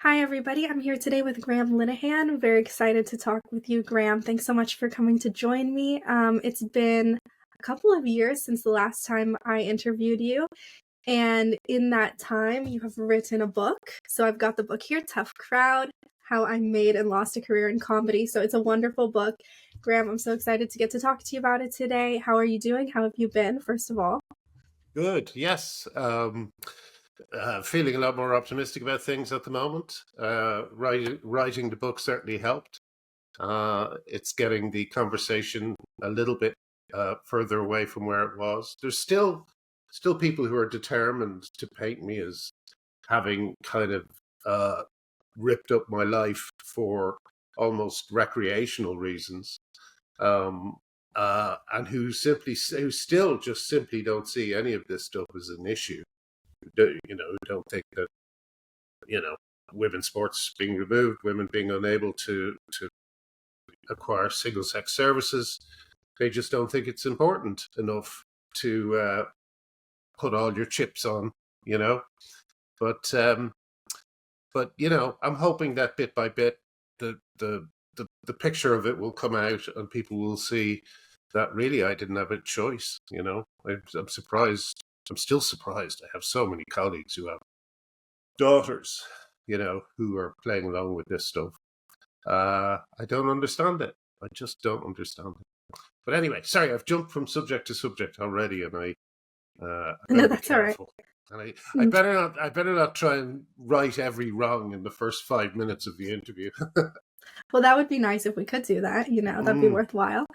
Hi, everybody. I'm here today with Graham Linehan. Very excited to talk with you, Graham. Thanks so much for coming to join me. It's been a couple of years since the last time I interviewed you, and in that time, you have written a book. So I've got the book here, Tough Crowd, How I Made and Lost a Career in Comedy. So it's a wonderful book. Graham, I'm so excited to get to talk to you about it today. How are you doing? How have you been, first of all? Good. Yes. Feeling a lot more optimistic about things at the moment. Writing the book certainly helped. It's getting the conversation a little bit further away from where it was. There's still people who are determined to paint me as having kind of uh, ripped up my life for almost recreational reasons. Um, and who still just simply don't see any of this stuff as an issue. Don't think that you know women's sports being removed, women being unable to acquire single sex services. They just don't think it's important enough to put all your chips on. You know, but I'm hoping that bit by bit the picture of it will come out and people will see that really I didn't have a choice. I'm surprised. I'm still surprised. I have so many colleagues who have daughters, who are playing along with this stuff. I don't understand it. I just don't understand it. But anyway, sorry, I've jumped from subject to subject already, and I No, better be that's all right. careful. And I better not. I better not try and right every wrong in the first 5 minutes of the interview. Well, that would be nice if we could do that. That'd be worthwhile.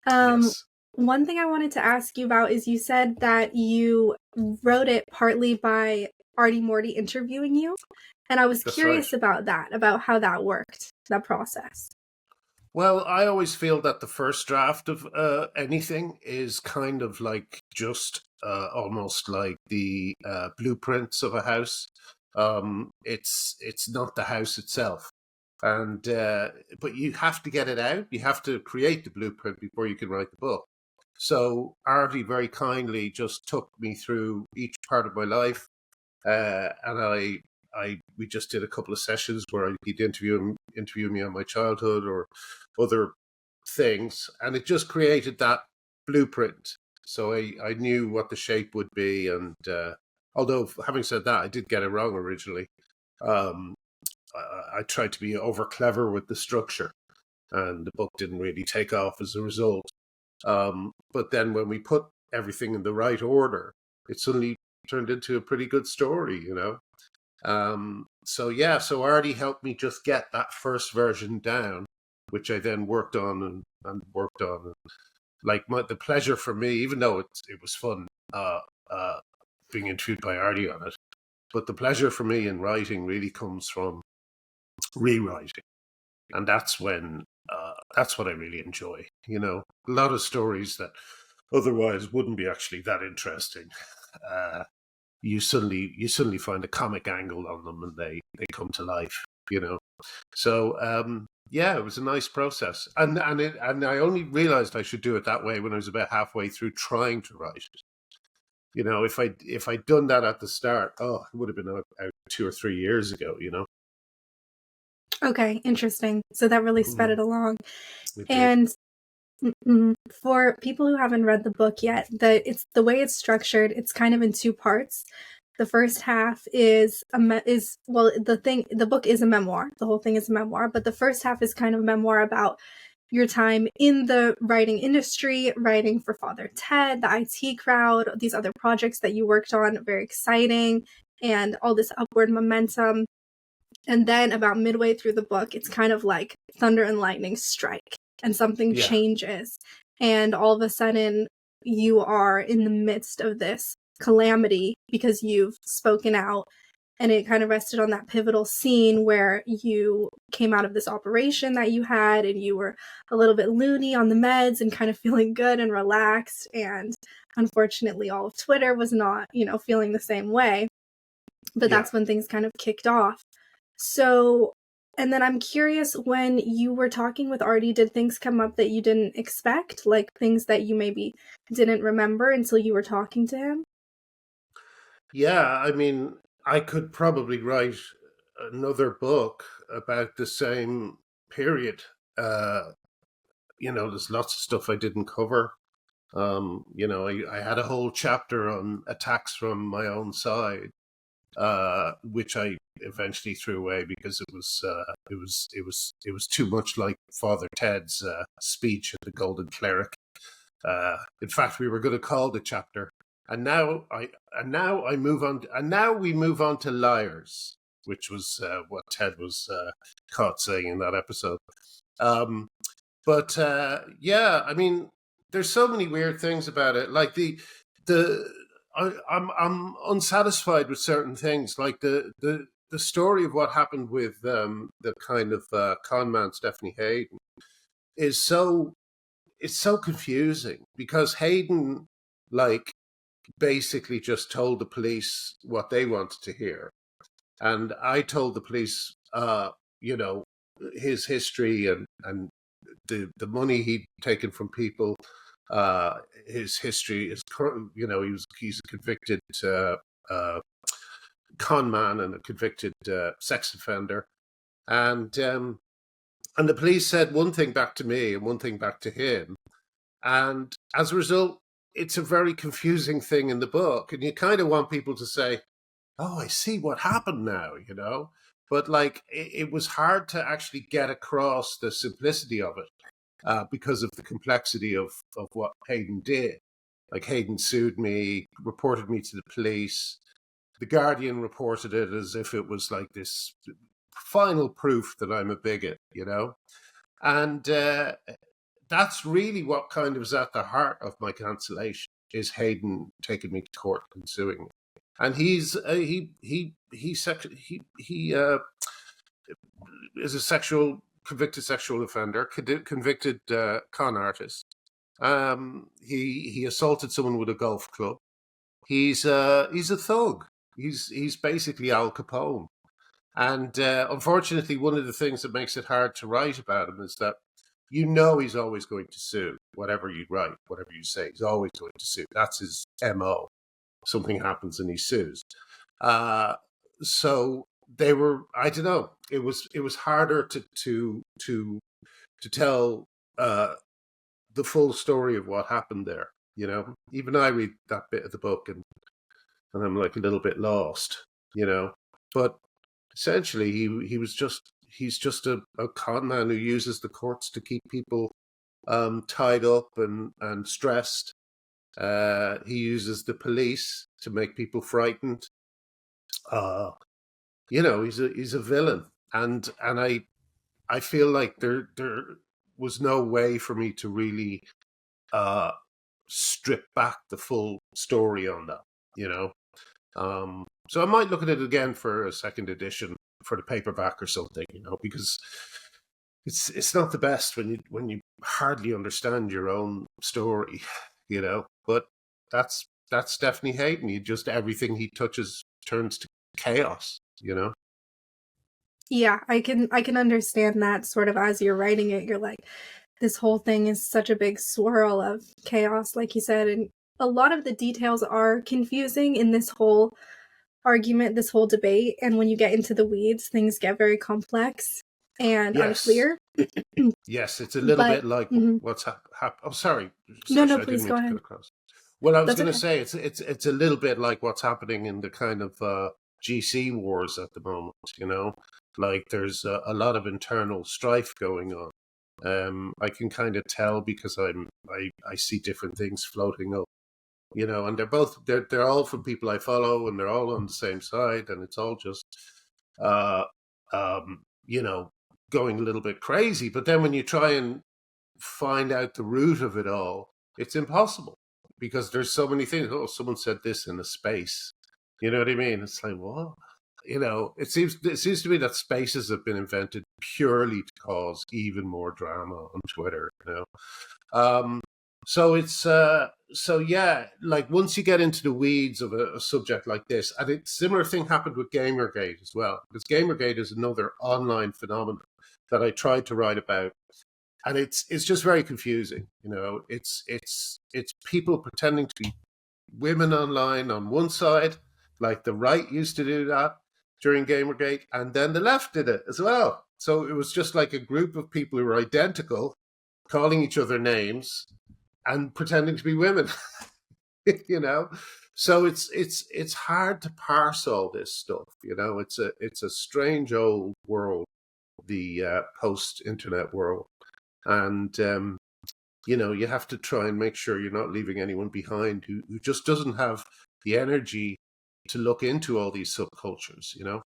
Um, Yes, One thing I wanted to ask you about is you said that you wrote it partly by Artie Morty interviewing you, and I was that's right. curious about that, about how that worked, that process. Well, I always feel that the first draft of anything is kind of like just almost like the blueprints of a house. It's not the house itself, and but you have to get it out. You have to create the blueprint before you can write the book. So Artie very kindly just took me through each part of my life, and we just did a couple of sessions where he'd interview me on my childhood or other things, and it just created that blueprint. So I knew what the shape would be, and although having said that, I did get it wrong originally. Um, I tried to be over clever with the structure, and the book didn't really take off as a result. But then when we put everything in the right order, it suddenly turned into a pretty good story. So yeah, so Artie helped me just get that first version down, which I then worked on and worked on. And like the pleasure for me, even though it was fun uh, being interviewed by Artie on it, but the pleasure for me in writing really comes from rewriting, and that's what I really enjoy. A lot of stories that otherwise wouldn't be actually that interesting. Uh, you suddenly find a comic angle on them, and they come to life. So yeah, it was a nice process, and I only realized I should do it that way when I was about halfway through trying to write it. If I'd done that at the start, oh, it would have been out 2 or 3 years ago. Okay, interesting. So that really sped Mm, it along. it did. And for people who haven't read the book yet, it's the way it's structured. It's kind of in two parts. The first half the book is a memoir. The whole thing is a memoir, but the first half is kind of a memoir about your time in the writing industry, writing for Father Ted, the IT Crowd, these other projects that you worked on, very exciting, and all this upward momentum. And then about midway through the book, it's kind of like thunder and lightning strike and something Yeah, changes. And all of a sudden, you are in the midst of this calamity because you've spoken out. And it kind of rested on that pivotal scene where you came out of this operation that you had and you were a little bit loony on the meds and kind of feeling good and relaxed. And unfortunately, all of Twitter was not, feeling the same way. But yeah. that's when things kind of kicked off. So, and then I'm curious, when you were talking with Artie, did things come up that you didn't expect? Like things that you maybe didn't remember until you were talking to him? Yeah, I mean, I could probably write. another book about the same period. There's lots of stuff I didn't cover. I had a whole chapter on attacks from my own side, which I eventually threw away because it was too much like Father Ted's speech at the Golden Cleric. In fact, we were going to call the chapter, and now we move on to liars, which was what Ted was caught saying in that episode. But I mean, there's so many weird things about it. Like I'm unsatisfied with certain things, like the story of what happened with the kind of con man Stephanie Hayden is it's so confusing, because Hayden, like, basically just told the police what they wanted to hear, and I told the police, his history and the money he'd taken from people. His history is, he's a convicted con man and a convicted sex offender, and the police said one thing back to me and one thing back to him, and as a result, it's a very confusing thing in the book, and you kind of want people to say, "Oh, I see what happened now," But like, it was hard to actually get across the simplicity of it. Because of the complexity of what Hayden did. Like, Hayden sued me, reported me to the police. The Guardian reported it as if it was like this final proof that I'm a bigot, And that's really what kind of is at the heart of my cancellation, is Hayden taking me to court and suing me. And he's he is a convicted sexual offender, convicted con artist. He assaulted someone with a golf club. He's a thug. He's basically Al Capone. And unfortunately, one of the things that makes it hard to write about him is that he's always going to sue. Whatever you write, whatever you say, he's always going to sue. That's his MO. Something happens and he sues. So they were, I don't know, it was harder to tell the full story of what happened there. Even I read that bit of the book and I'm like a little bit lost. But essentially he's just a con man who uses the courts to keep people tied up and stressed. He uses the police to make people frightened. He's a villain, and I feel like there was no way for me to really strip back the full story on that. So I might look at it again for a second edition for the paperback or something, because it's not the best when you hardly understand your own story, But that's Stephanie Hayden. Everything he touches turns to chaos, Yeah, I can understand that. Sort of, as you're writing it, you're like, this whole thing is such a big swirl of chaos, like you said, and a lot of the details are confusing in this whole argument, this whole debate, and when you get into the weeds, things get very complex and unclear. Yes, it's a little bit like what's happened. Oh, sorry. No, please go ahead. Well, I was going to say it's a little bit like what's happening in the kind of GC wars at the moment. Like, there's a lot of internal strife going on. I can kind of tell because I see different things floating up, and they're all from people I follow, and they're all on the same side, and it's all just going a little bit crazy. But then when you try and find out the root of it all, it's impossible, because there's so many things. Oh, someone said this in a space. You know what I mean? It's like, what? It seems to me that spaces have been invented purely to cause even more drama on Twitter. So it's like, once you get into the weeds of a subject like this, and a similar thing happened with Gamergate as well, because Gamergate is another online phenomenon that I tried to write about, and it's just very confusing. It's people pretending to be women online on one side, like the right used to do that, during Gamergate, and then the left did it as well. So it was just like a group of people who were identical, calling each other names and pretending to be women. You know, so it's hard to parse all this stuff. You know, it's a strange old world, the post-internet world, and you know, you have to try and make sure you're not leaving anyone behind who just doesn't have the energy to look into all these subcultures. You know,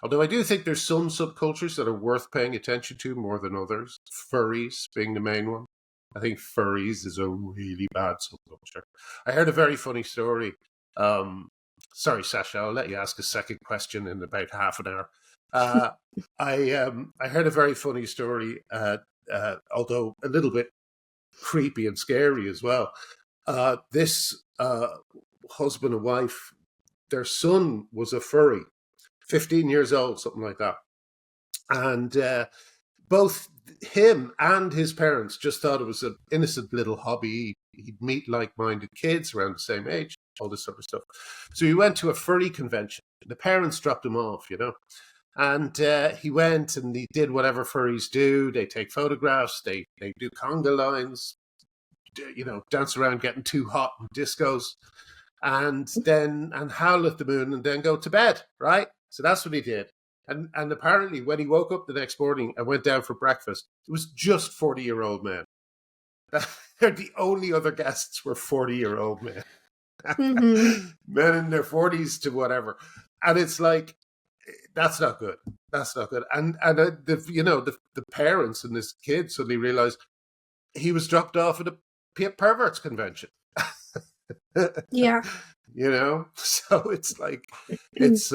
although I do think there's some subcultures that are worth paying attention to more than others. Furries being the main one. I think furries is a really bad subculture. I heard a very funny story. Sorry, Sasha, I'll let you ask a second question in about half an hour. I heard a very funny story, although a little bit creepy and scary as well. This husband and wife, their son was a furry, 15 years old, something like that. And both him and his parents just thought it was an innocent little hobby. He'd meet like-minded kids around the same age, all this sort of stuff. So he went to a furry convention. The parents dropped him off, you know. And he went and he did whatever furries do. They take photographs, they do conga lines, you know, dance around getting too hot in discos, and howl at the moon and then go to bed, right? So that's what he did. And apparently when he woke up the next morning and went down for breakfast, it was just 40-year-old men. The only other guests were 40-year-old men. Mm-hmm. Men in their 40s to whatever. And it's like, that's not good. That's not good. And the parents and this kid suddenly realized he was dropped off at a perverts convention. Yeah. You know? So it's like, it's...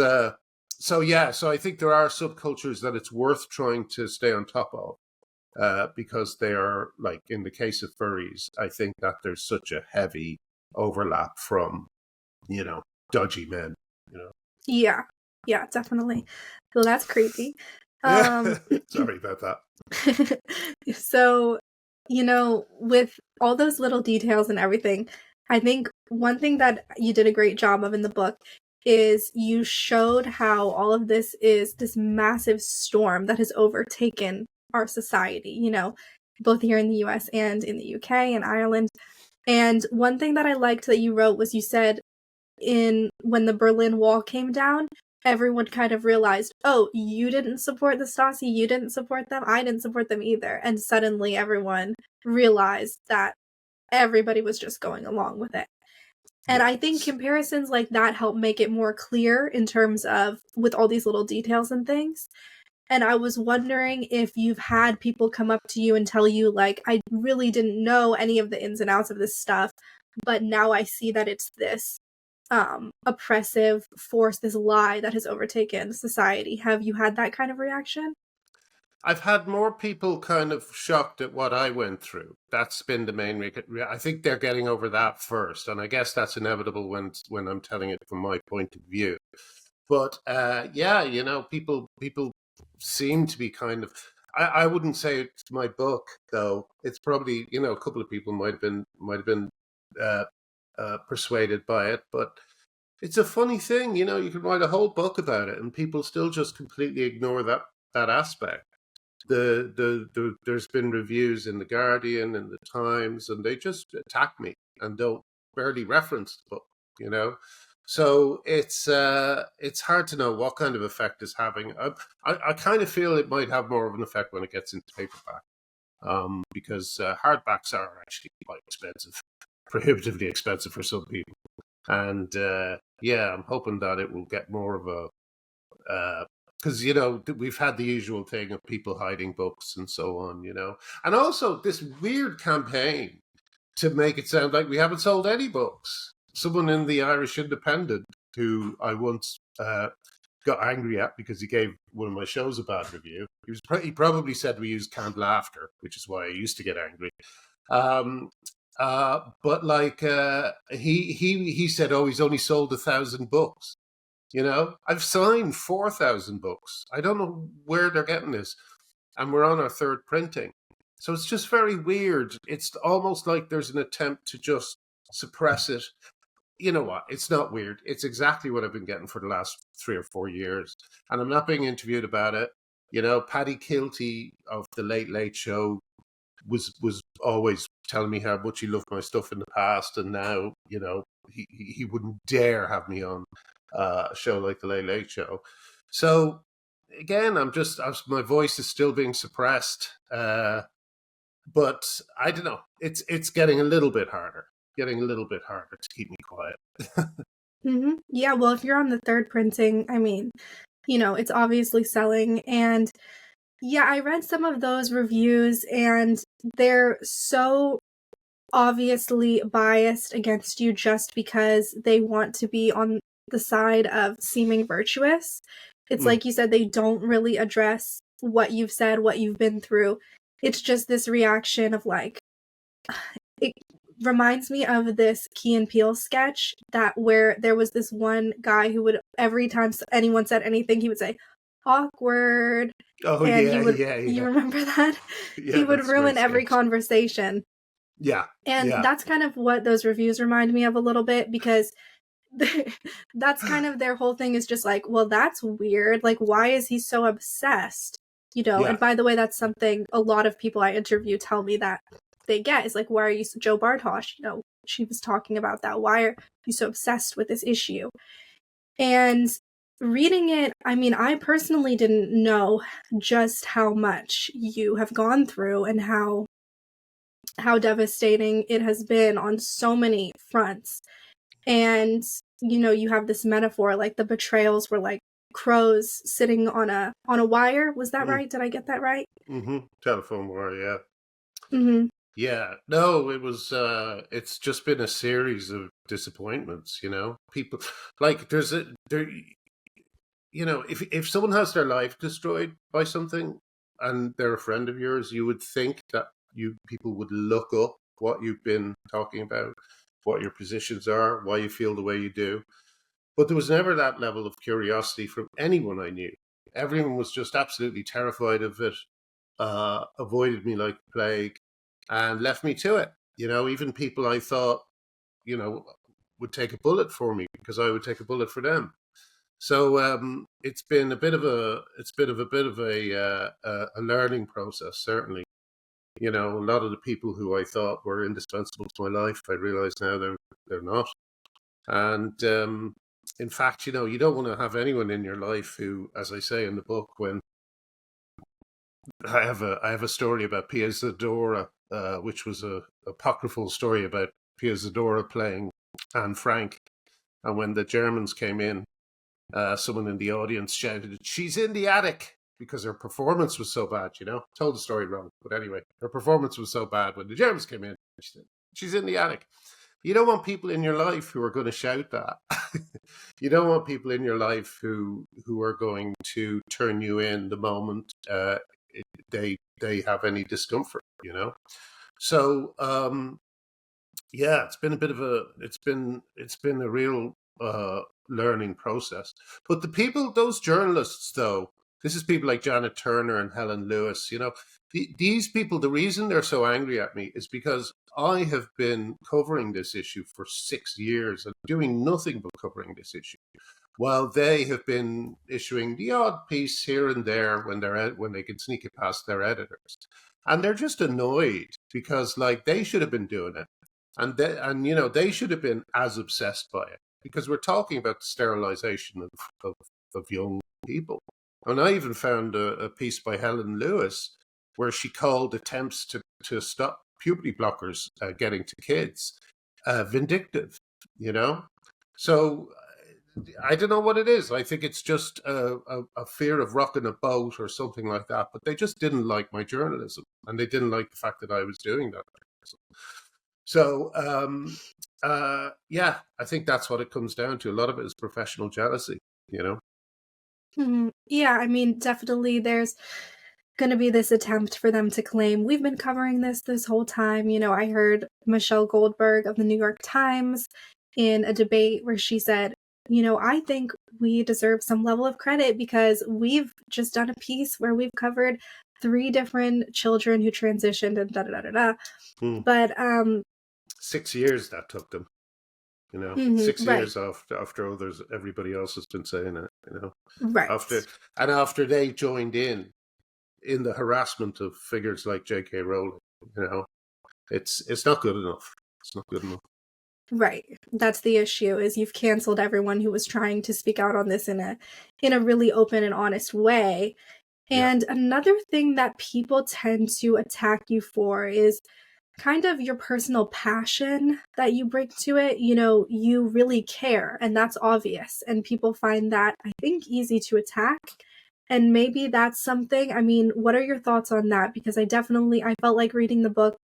So I think there are subcultures that it's worth trying to stay on top of, because they are, like in the case of furries, I think that there's such a heavy overlap from, you know, dodgy men, you know. Yeah, definitely. Well, that's creepy. Sorry about that. So, you know, with all those little details and everything, I think one thing that you did a great job of in the book is you showed how all of this is this massive storm that has overtaken our society, you know, both here in the US and in the UK and Ireland. And one thing that I liked that you wrote was you said when the Berlin Wall came down, everyone kind of realized, oh, you didn't support the Stasi, you didn't support them, I didn't support them either. And suddenly everyone realized that everybody was just going along with it. And I think comparisons like that help make it more clear in terms of with all these little details and things. And I was wondering if you've had people come up to you and tell you, like, I really didn't know any of the ins and outs of this stuff, but now I see that it's this oppressive force, this lie that has overtaken society. Have you had that kind of reaction? I've had more people kind of shocked at what I went through. That's been the main I think they're getting over that first, and I guess that's inevitable when I'm telling it from my point of view. But yeah, you know, people seem to be kind of. I wouldn't say it's my book though. It's probably, you know, a couple of people might have been persuaded by it, but it's a funny thing, you know. You can write a whole book about it, and people still just completely ignore that aspect. There's been reviews in the Guardian and the Times, and they just attack me and don't barely reference the book, you know. So it's hard to know what kind of effect it's having. I kind of feel it might have more of an effect when it gets into paperback, because hardbacks are actually quite expensive, prohibitively expensive for some people. And yeah, I'm hoping that it will get more of a because, you know, we've had the usual thing of people hiding books and so on, you know, and also this weird campaign to make it sound like we haven't sold any books. Someone in the Irish Independent who I once got angry at because he gave one of my shows a bad review. He probably said we used canned laughter, which is why I used to get angry. But like he said, oh, he's only sold 1,000 books. You know, I've signed 4,000 books. I don't know where they're getting this, and we're on our third printing. So it's just very weird. It's almost like there's an attempt to just suppress it you know what? It's not weird. It's exactly what I've been getting for the last 3 or 4 years, and I'm not being interviewed about it. You know, Paddy Kilty of the Late Late Show was always telling me how much he loved my stuff in the past, and now, you know, he wouldn't dare have me on a show like the Late Late Show. So again, my voice is still being suppressed, but I don't know. It's getting a little bit harder, to keep me quiet. Yeah, well, if you're on the third printing, I mean, you know, it's obviously selling. And yeah, I read some of those reviews, and they're so obviously biased against you just because they want to be on the side of seeming virtuous. It's Mm. like you said, they don't really address what you've said, what you've been through. It's just this reaction of like, it reminds me of this Key and Peele sketch that where there was this one guy who would, every time anyone said anything, he would say, awkward. Oh And yeah, yeah, you yeah, remember that? He yeah. would That's a great ruin every sketch. conversation. Yeah, And yeah, that's kind of what those reviews remind me of a little bit, because that's kind of their whole thing is just like, well, that's weird. Like, why is he so obsessed? You know, yeah, and by the way, that's something a lot of people I interview tell me that they get is like, why are you Joe Bartosh? You know, she was talking about that. Why are you so obsessed with this issue? And reading it, I mean, I personally didn't know just how much you have gone through and how devastating it has been on so many fronts. And you know, you have this metaphor like the betrayals were like crows sitting on a wire. Was that mm, right? Did I get that right? telephone war. Yeah, Mm-hmm. yeah. No, it was. It's just been a series of disappointments. You know, people like there. You know, if someone has their life destroyed by something and they're a friend of yours, you would think that you people would look up what you've been talking about, what your positions are, why you feel the way you do. But there was never that level of curiosity from anyone I knew. Everyone was just absolutely terrified of it, avoided me like the plague, and left me to it. You know, even people I thought, you know, would take a bullet for me because I would take a bullet for them. So it's been a bit of a learning process. Certainly, you know, a lot of the people who I thought were indispensable to my life, I realize now they're not. And in fact, you know, you don't want to have anyone in your life who, as I say in the book, when I have a story about Pia Zadora, which was a apocryphal story about Pia Zadora playing Anne Frank, and when the Germans came in, someone in the audience shouted, "She's in the attic," because her performance was so bad, you know? Told the story wrong. But anyway, her performance was so bad when the Germans came in, she said, "She's in the attic." You don't want people in your life who are going to shout that. You don't want people in your life who are going to turn you in the moment they have any discomfort, you know? So yeah, it's been a bit of a it's been a real learning process. But the people, those journalists, though, this is people like Janet Turner and Helen Lewis. You know, these people. The reason they're so angry at me is because I have been covering this issue for 6 years and doing nothing but covering this issue, while they have been issuing the odd piece here and there when they can sneak it past their editors, and they're just annoyed because like they should have been doing it, and you know they should have been as obsessed by it because we're talking about the sterilization of young people. And I even found a piece by Helen Lewis where she called attempts to stop puberty blockers getting to kids vindictive, you know? So I don't know what it is. I think it's just a fear of rocking a boat or something like that. But they just didn't like my journalism, and they didn't like the fact that I was doing that. So, yeah, I think that's what it comes down to. A lot of it is professional jealousy, you know? Yeah, I mean, definitely there's going to be this attempt for them to claim we've been covering this whole time. You know, I heard Michelle Goldberg of the New York Times in a debate where she said, you know, I think we deserve some level of credit because we've just done a piece where we've covered 3 different children who transitioned and da da da da da. Hmm. But 6 years that took them. Right. 6 years after everybody else has been saying it. Right. After they joined in the harassment of figures like J.K. Rowling, you know, it's not good enough. It's not good enough. Right. That's the issue, is you've canceled everyone who was trying to speak out on this in a really open and honest way. Yeah, And another thing that people tend to attack you for is kind of your personal passion that you bring to it. You really care, and that's obvious. And people find that, I think, easy to attack. And maybe that's something. I mean, what are your thoughts on that? Because I felt like reading the book,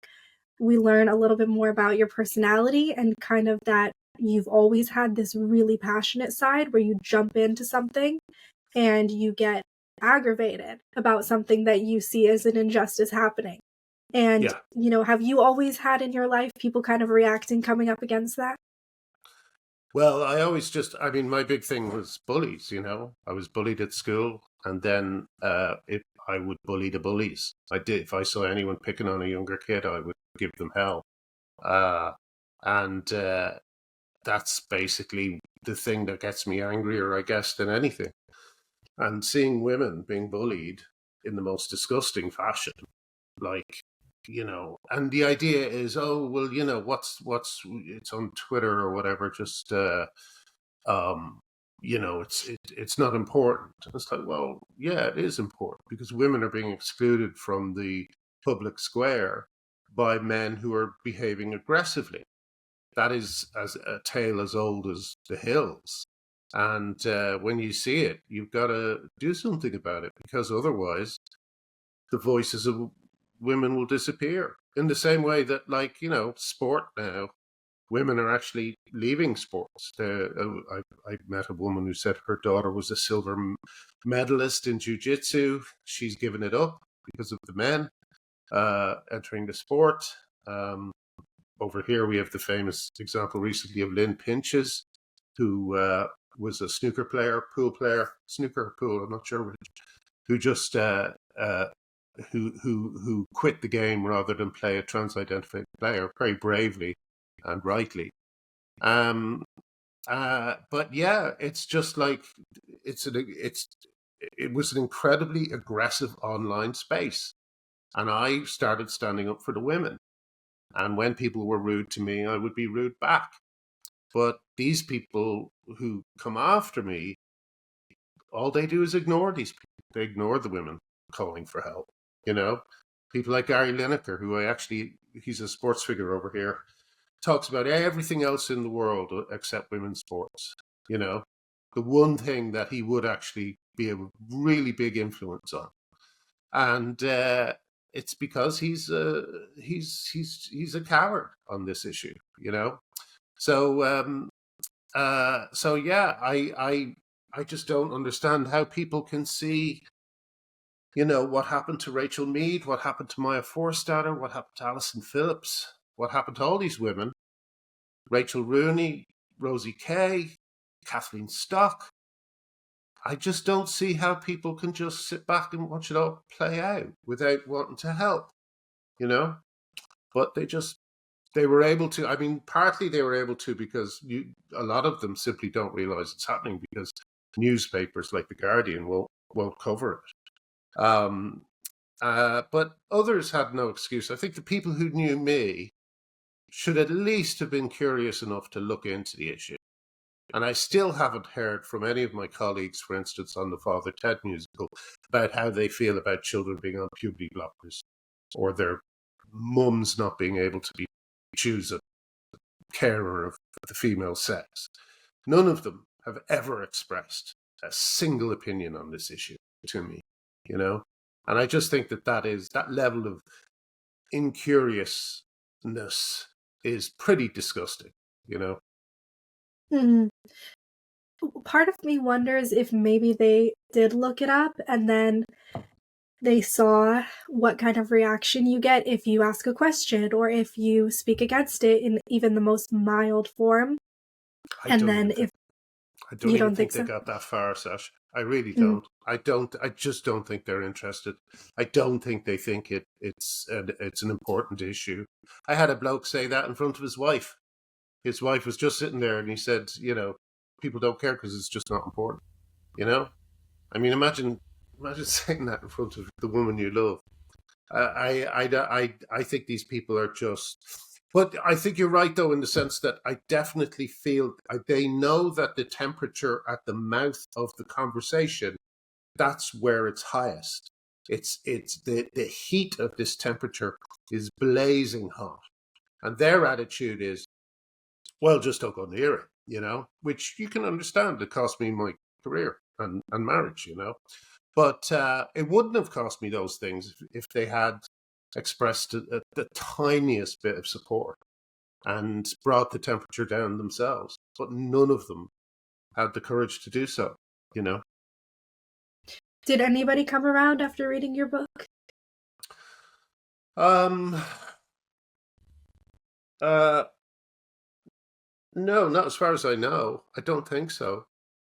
we learn a little bit more about your personality and kind of that you've always had this really passionate side where you jump into something and you get aggravated about something that you see as an injustice happening. And, yeah. have you always had in your life people kind of reacting, coming up against that? Well, I mean, my big thing was bullies. I was bullied at school, and then if I would bully the bullies, I did. If I saw anyone picking on a younger kid, I would give them hell. Uh, and that's basically the thing that gets me angrier, I guess, than anything. And seeing women being bullied in the most disgusting fashion, like, and the idea is, oh, well, what's it's on Twitter or whatever, just um it's not important. It's like, well, yeah, it is important, because women are being excluded from the public square by men who are behaving aggressively. That is as a tale as old as the hills. And when you see it, you've got to do something about it, because otherwise the voices of women will disappear. In the same way that, like, sport now, women are actually leaving sports. I met a woman who said her daughter was a silver medalist in jiu-jitsu. She's given it up because of the men entering the sport. Over here, we have the famous example recently of Lynn Pinches, who was a snooker player, snooker pool, I'm not sure which, who just who quit the game rather than play a trans-identified player, very bravely and rightly. But yeah, it's just like it was an incredibly aggressive online space, and I started standing up for the women. And when people were rude to me, I would be rude back. But these people who come after me, all they do is ignore these people. They ignore the women calling for help. You know, People like Gary Lineker, he's a sports figure over here, talks about everything else in the world except women's sports. You know, the one thing that he would actually be a really big influence on, and it's because he's a coward on this issue. So so yeah, I just don't understand how people can see, what happened to Rachel Mead, what happened to Maya Forstater, what happened to Alison Phillips, what happened to all these women, Rachel Rooney, Rosie Kay, Kathleen Stock. I just don't see how people can just sit back and watch it all play out without wanting to help, you know? But they were able to. I mean, partly they were able to because a lot of them simply don't realize it's happening because newspapers like The Guardian won't cover it. But others had no excuse. I think the people who knew me should at least have been curious enough to look into the issue. And I still haven't heard from any of my colleagues, for instance, on the Father Ted musical, about how they feel about children being on puberty blockers or their mums not being able to choose a carer of the female sex. None of them have ever expressed a single opinion on this issue to me, you know? And I just think that level of incuriousness is pretty disgusting, you know? Mhm. Part of me wonders if maybe they did look it up and then they saw what kind of reaction you get if you ask a question or if you speak against it in even the most mild form. I And don't then even if think I don't you even don't think think they so? got that far, Sash. I really Mm. don't. I just don't think they're interested. I don't think they think it's an important issue. I had a bloke say that in front of his wife. his wife was just sitting there, and he said, people don't care because it's just not important. You know, I mean, imagine saying that in front of the woman you love. I think these people are just. But I think you're right, though, in the sense that I definitely feel they know that the temperature at the mouth of the conversation, that's where it's highest. It's the heat of this temperature is blazing hot, and their attitude is, well, just don't go near it, which you can understand. It cost me my career and marriage. But it wouldn't have cost me those things if they had expressed the tiniest bit of support and brought the temperature down themselves. But none of them had the courage to do so. Did anybody come around after reading your book? No, not as far as I know. I don't think so.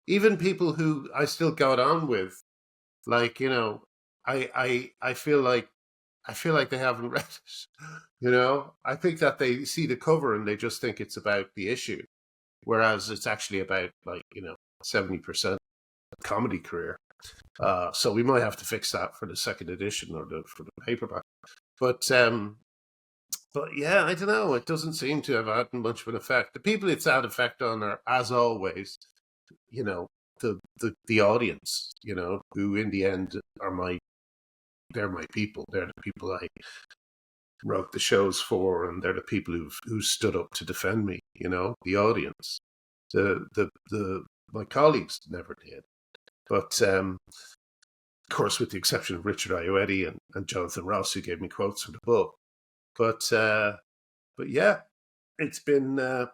Even people who I still got on with, like, I feel like they haven't read it. I think that they see the cover and they just think it's about the issue, whereas it's actually about 70% comedy career. So we might have to fix that for the second edition or for the paperback. But yeah, I don't know. It doesn't seem to have had much of an effect. The people it's had effect on are, as always, the audience, who in the end are they're my people. They're the people I wrote the shows for, and they're the people who stood up to defend me. The audience. My colleagues never did, but of course, with the exception of Richard Ayoade and Jonathan Ross, who gave me quotes for the book. But yeah, it's been the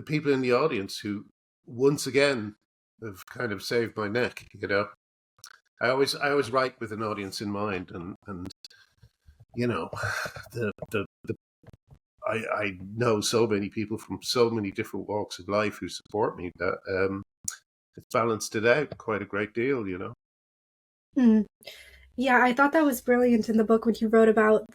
people in the audience who once again have kind of saved my neck. I always write with an audience in mind, and I know so many people from so many different walks of life who support me that it's balanced it out quite a great deal. Mm. Yeah, I thought that was brilliant in the book when you wrote about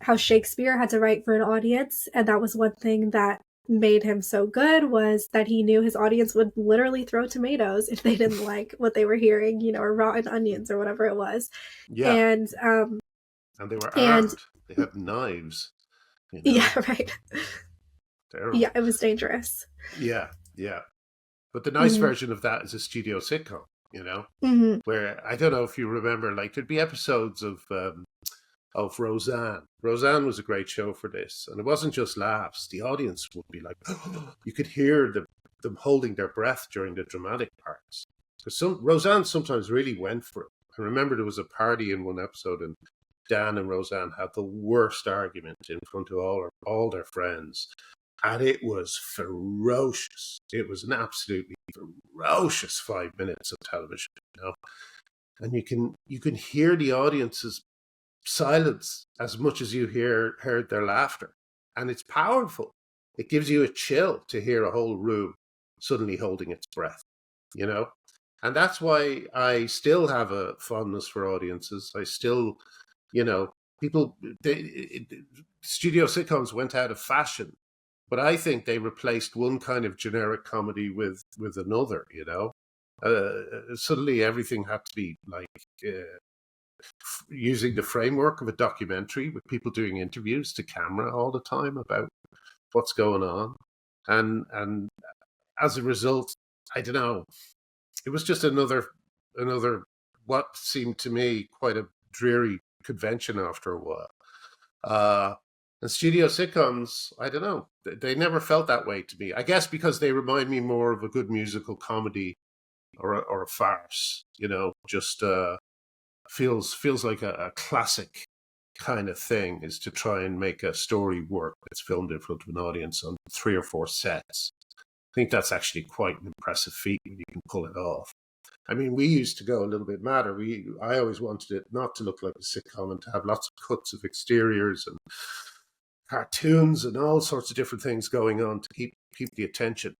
how Shakespeare had to write for an audience, and that was one thing that made him so good, was that he knew his audience would literally throw tomatoes if they didn't like what they were hearing, or rotten onions or whatever it was. Yeah. And they were armed. They had knives. Yeah, right. Terrible. Yeah, it was dangerous. Yeah. But the nice version of that is a studio sitcom, where, I don't know if you remember, there'd be episodes of Roseanne. Roseanne was a great show for this, and it wasn't just laughs. The audience would be like, you could hear them holding their breath during the dramatic parts. Because Roseanne sometimes really went for it. I remember there was a party in one episode, and Dan and Roseanne had the worst argument in front of all their friends. And it was ferocious. It was an absolutely ferocious 5 minutes of television, And you can hear the audience's silence as much as you heard their laughter. And it's powerful. It gives you a chill to hear a whole room suddenly holding its breath, And that's why I still have a fondness for audiences. I still, studio sitcoms went out of fashion. But I think they replaced one kind of generic comedy with another, Suddenly everything had to be using the framework of a documentary with people doing interviews to camera all the time about what's going on. And as a result, I don't know, it was just another what seemed to me quite a dreary convention after a while. And studio sitcoms, I don't know, they never felt that way to me. I guess because they remind me more of a good musical comedy or a farce, just feels like a classic kind of thing, is to try and make a story work that's filmed in front of an audience on 3 or 4 sets. I think that's actually quite an impressive feat when you can pull it off. I mean, we used to go a little bit madder. I always wanted it not to look like a sitcom and to have lots of cuts of exteriors and cartoons and all sorts of different things going on to keep the attention.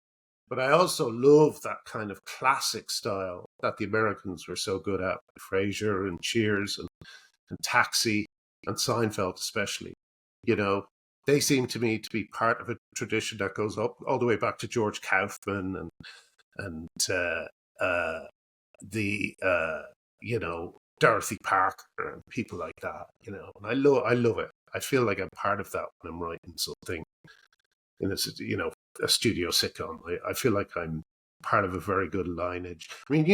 But I also love that kind of classic style that the Americans were so good at, Frasier and Cheers and Taxi and Seinfeld especially. they seem to me to be part of a tradition that goes up all the way back to George Kaufman and the Dorothy Parker and people like that. And I love it. I feel like I'm part of that when I'm writing something in a studio sitcom. I feel like I'm part of a very good lineage. I mean,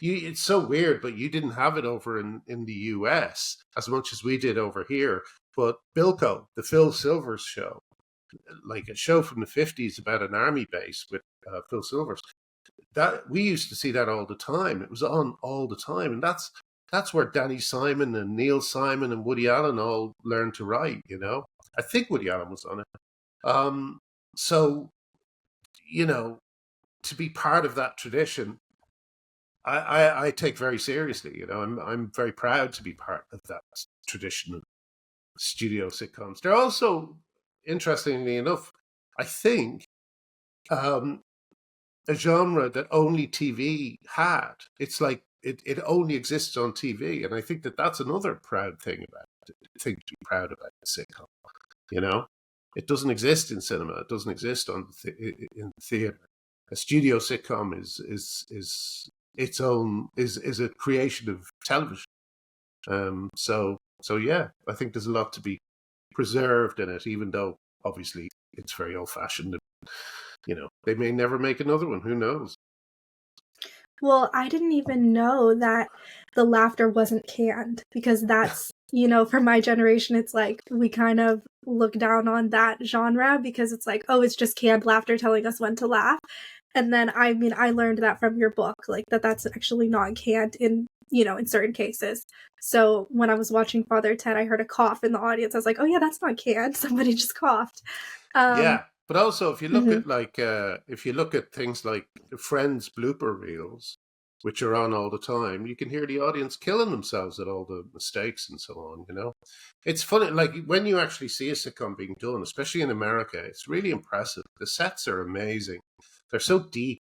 it's so weird, but you didn't have it over in the US as much as we did over here. But Bilko, the Phil Silvers show, like a show from the 50s about an army base with Phil Silvers, that we used to see that all the time. It was on all the time. And that's where Danny Simon and Neil Simon and Woody Allen all learned to write, I think Woody Allen was on it. So, to be part of that tradition, I take very seriously. I'm very proud to be part of that tradition of studio sitcoms. They're also, interestingly enough, I think, a genre that only TV had. It's like it only exists on TV, and I think that's another proud thing about it. Thing to be proud about the sitcom. It doesn't exist in cinema. It doesn't exist in theater. A studio sitcom is its own is a creation of television. So yeah, I think there's a lot to be preserved in it, even though obviously it's very old fashioned. They may never make another one. Who knows? Well, I didn't even know that the laughter wasn't canned, because that's, for my generation, it's like we kind of look down on that genre because it's like, oh, it's just canned laughter telling us when to laugh. And then, I mean, I learned that from your book, like that's actually not canned in certain cases. So when I was watching Father Ted, I heard a cough in the audience. I was like, oh yeah, that's not canned. Somebody just coughed. Yeah. But also, if you look Mhm. at things like Friends blooper reels, which are on all the time, you can hear the audience killing themselves at all the mistakes and so on. It's funny, like when you actually see a sitcom being done, especially in America, it's really impressive. The sets are amazing; they're so deep.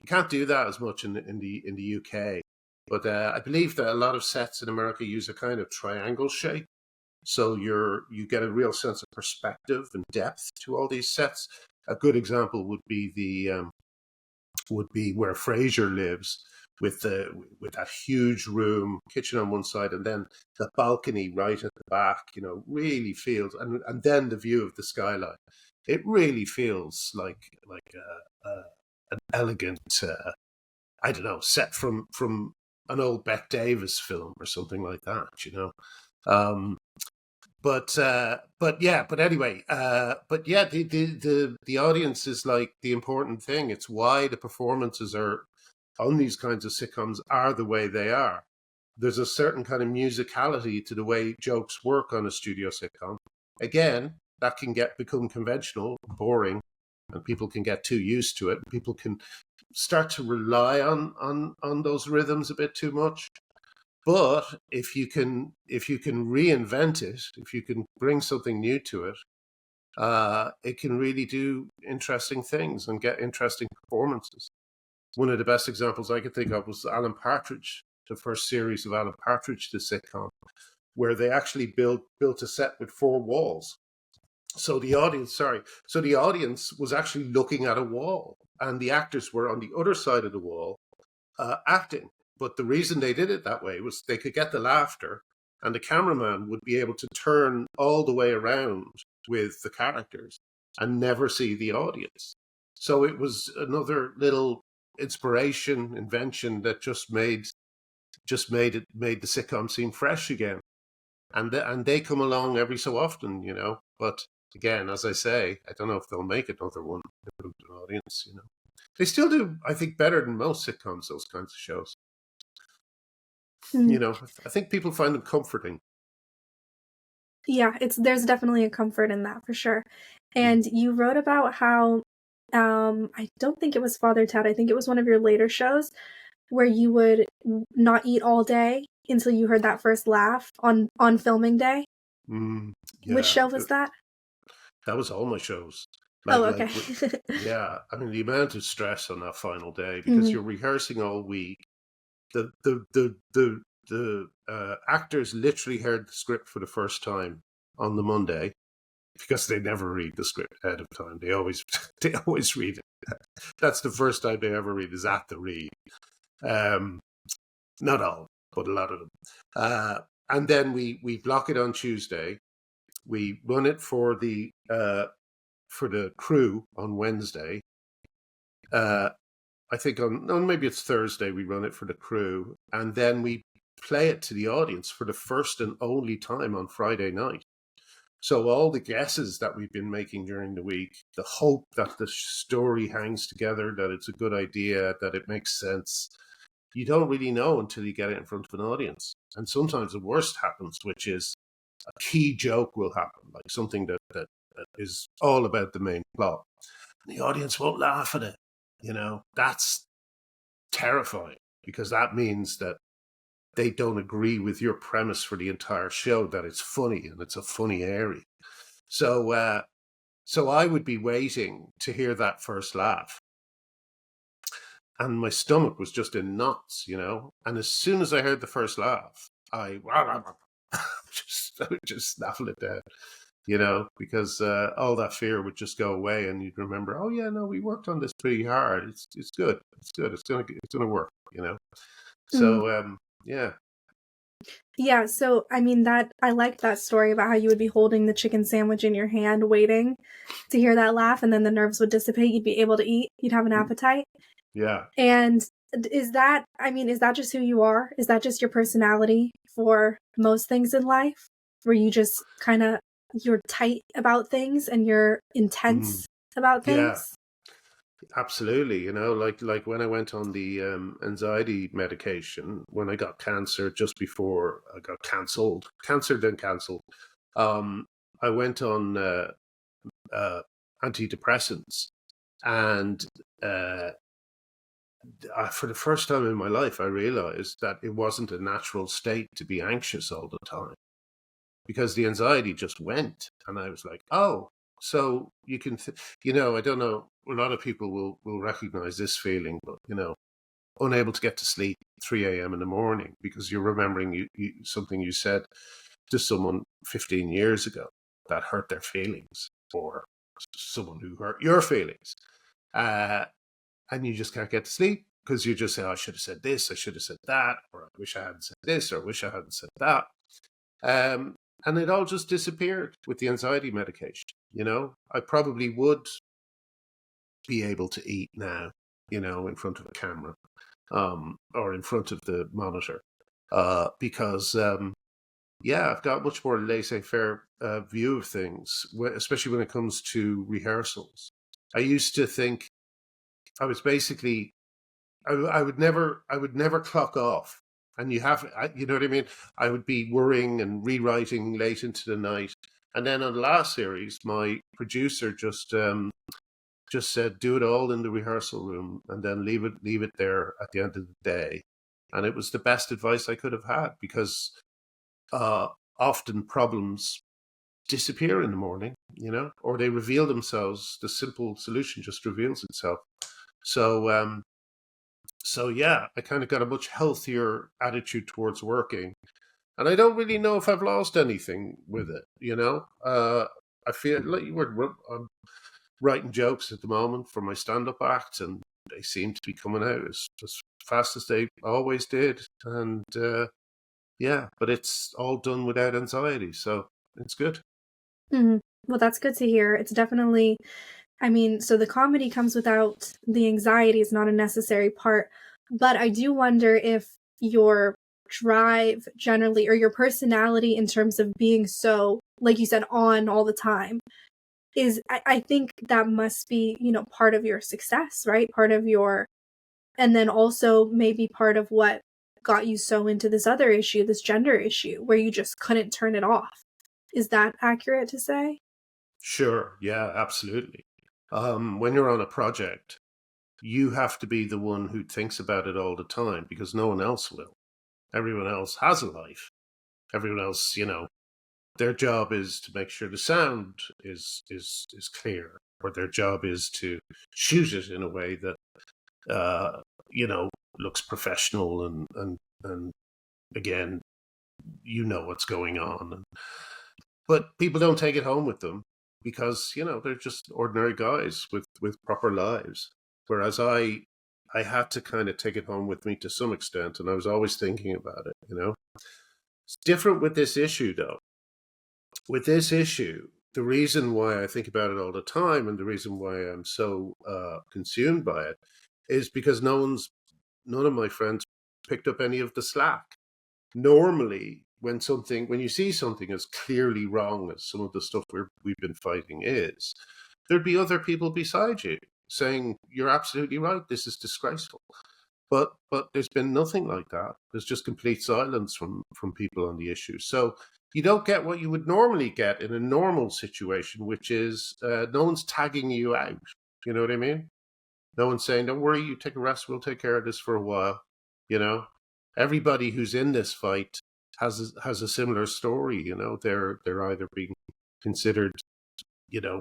You can't do that as much in the UK. But I believe that a lot of sets in America use a kind of triangle shape, so you get a real sense of perspective and depth to all these sets. A good example would be where Frasier lives, with that huge room, kitchen on one side, and then the balcony right at the back. Really feels, and then the view of the skyline. It really feels like an elegant, I don't know, set from an old Bette Davis film or something like that. Um, but anyway, the audience is like the important thing. It's why the performances are on these kinds of sitcoms are the way they are. There's a certain kind of musicality to the way jokes work on a studio sitcom. Again, that can become conventional, boring, and people can get too used to it. People can start to rely on those rhythms a bit too much. But if you can reinvent it, if you can bring something new to it, it can really do interesting things and get interesting performances. One of the best examples I could think of was Alan Partridge, the first series of Alan Partridge, the sitcom, where they actually built a set with 4 walls. So the audience was actually looking at a wall, and the actors were on the other side of the wall, acting. But the reason they did it that way was they could get the laughter, and the cameraman would be able to turn all the way around with the characters and never see the audience. So it was another little invention that just made the sitcom seem fresh again. And they come along every so often, But again, as I say, I don't know if they'll make another one with an audience, They still do, I think, better than most sitcoms, those kinds of shows. Mm. I think people find them comforting. Yeah, there's definitely a comfort in that for sure. Mm. And you wrote about how I don't think it was Father Ted, I think it was one of your later shows where you would not eat all day until you heard that first laugh on filming day. Which Yeah, show was that? that was all my shows. Oh, okay. Yeah. I mean, the amount of stress on that final day, because Mhm. you're rehearsing all week. The actors literally heard the script for the first time on the Monday, because they never read the script ahead of time. They always they always read it. That's the first time they ever read is at the read. Not all, but a lot of them. And then we block it on Tuesday. We run it for the crew on Wednesday. I think maybe it's Thursday we run it for the crew, and then we play it to the audience for the first and only time on Friday night. So all the guesses that we've been making during the week, the hope that the story hangs together, that it's a good idea, that it makes sense, you don't really know until you get it in front of an audience. And sometimes the worst happens, which is a key joke will happen, like something that is all about the main plot. And the audience won't laugh at it. That's terrifying, because that means that they don't agree with your premise for the entire show, that it's funny and it's a funny area. So I would be waiting to hear that first laugh. And my stomach was just in knots, And as soon as I heard the first laugh, I would just snaffle it down. Because all that fear would just go away, and you'd remember, oh yeah, no, we worked on this pretty hard. It's good. It's good. It's gonna work. So yeah. Yeah. So I mean, that I liked that story about how you would be holding the chicken sandwich in your hand, waiting to hear that laugh, and then the nerves would dissipate. You'd be able to eat. You'd have an appetite. Yeah. And is that just who you are? Is that just your personality for most things in life? Where you just kind of, you're tight about things and you're intense about things? Yeah, absolutely. Like when I went on the anxiety medication, when I got cancer, just before I got cancelled, I went on antidepressants, and for the first time in my life, I realized that it wasn't a natural state to be anxious all the time, because the anxiety just went. And I was like, oh, so you can, I don't know, a lot of people will recognize this feeling, but, unable to get to sleep 3 a.m. in the morning because you're remembering something you said to someone 15 years ago that hurt their feelings, or someone who hurt your feelings. And you just can't get to sleep because you just say, oh, I should have said this, I should have said that, or I wish I hadn't said this, or I wish I hadn't said that. And it all just disappeared with the anxiety medication. I probably would be able to eat now, in front of a camera, or in front of the monitor, because, I've got much more laissez-faire view of things, especially when it comes to rehearsals. I used to think I was basically, I would never clock off. And you know what I mean? I would be worrying and rewriting late into the night. And then on the last series, my producer just said, do it all in the rehearsal room and then leave it there at the end of the day. And it was the best advice I could have had, because often problems disappear in the morning, or they reveal themselves. The simple solution just reveals itself. So yeah, I kind of got a much healthier attitude towards working, and I don't really know if I've lost anything with it. I feel like I'm writing jokes at the moment for my stand-up act, and they seem to be coming out as fast as they always did. And but it's all done without anxiety, so it's good. Mm-hmm. Well, that's good to hear. It's definitely, so the comedy comes without the anxiety, is not a necessary part. But I do wonder if your drive generally, or your personality in terms of being so, like you said, on all the time, I think that must be, part of your success, right? Part of your, and then also maybe part of what got you so into this other issue, this gender issue, where you just couldn't turn it off. Is that accurate to say? Sure. Yeah, absolutely. When you're on a project, you have to be the one who thinks about it all the time, because no one else will. Everyone else has a life. Everyone else, their job is to make sure the sound is clear, or their job is to shoot it in a way that looks professional, and again, what's going on. But people don't take it home with them. because they're just ordinary guys with proper lives. Whereas I had to kind of take it home with me to some extent, and I was always thinking about it. It's different with this issue, though. With this issue, the reason why I think about it all the time, and the reason why I'm so consumed by it, is because none of my friends picked up any of the slack. Normally, when you see something as clearly wrong as some of the stuff we've been fighting is, there'd be other people beside you saying, "You're absolutely right. This is disgraceful." But there's been nothing like that. There's just complete silence from people on the issue. So you don't get what you would normally get in a normal situation, which is no one's tagging you out. You know what I mean? No one's saying, "Don't worry, you take a rest. We'll take care of this for a while." Everybody who's in this fight has a similar story. They're either being considered,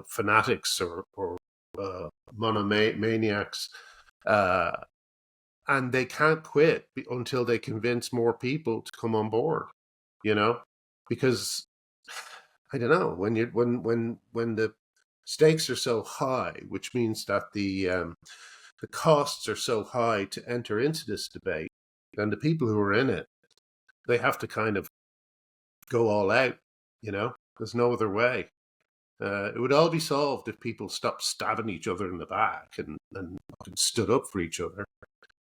fanatics or monomaniacs, and they can't quit until they convince more people to come on board. Because I don't know, when the stakes are so high, which means that the costs are so high to enter into this debate, then the people who are in it, they have to kind of go all out. There's no other way. It would all be solved if people stopped stabbing each other in the back and stood up for each other.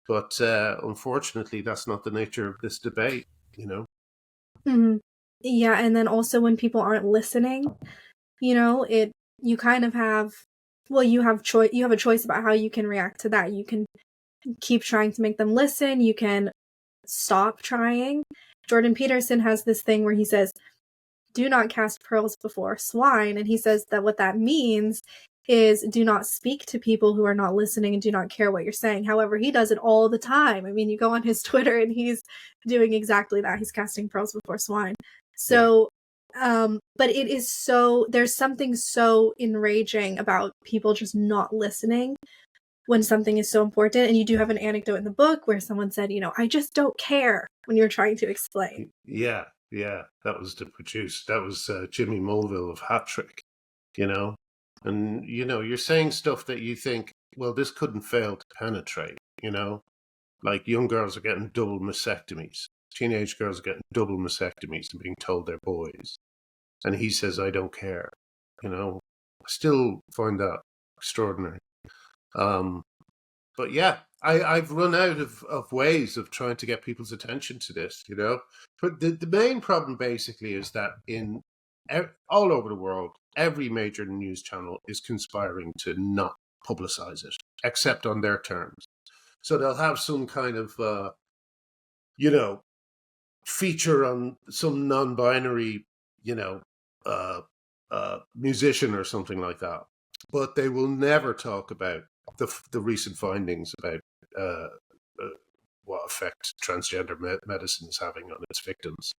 But unfortunately, that's not the nature of this debate. Mm-hmm. Yeah, and then also when people aren't listening, you kind of have, well, you have a choice about how you can react to that. You can keep trying to make them listen. You can stop trying. Jordan Peterson has this thing where he says, "Do not cast pearls before swine," and he says that what that means is do not speak to people who are not listening and do not care what you're saying. However, he does it all the time. I mean, you go on his Twitter and he's doing exactly that. He's casting pearls before swine. So, but it is there's something so enraging about people just not listening when something is so important. And you do have an anecdote in the book where someone said, "I just don't care," when you're trying to explain. Yeah, that was Jimmy Mulville of Hat Trick, and you're saying stuff that you think, well, this couldn't fail to penetrate, like young girls are getting double mastectomies, teenage girls are getting double mastectomies and being told they're boys, and he says, "I don't care." I still find that extraordinary. But yeah, I've run out of ways of trying to get people's attention to this, But the main problem basically is that all over the world, every major news channel is conspiring to not publicize it, except on their terms. So they'll have some kind of, feature on some non-binary, musician or something like that. But they will never talk about the recent findings about what effect transgender medicine is having on its victims.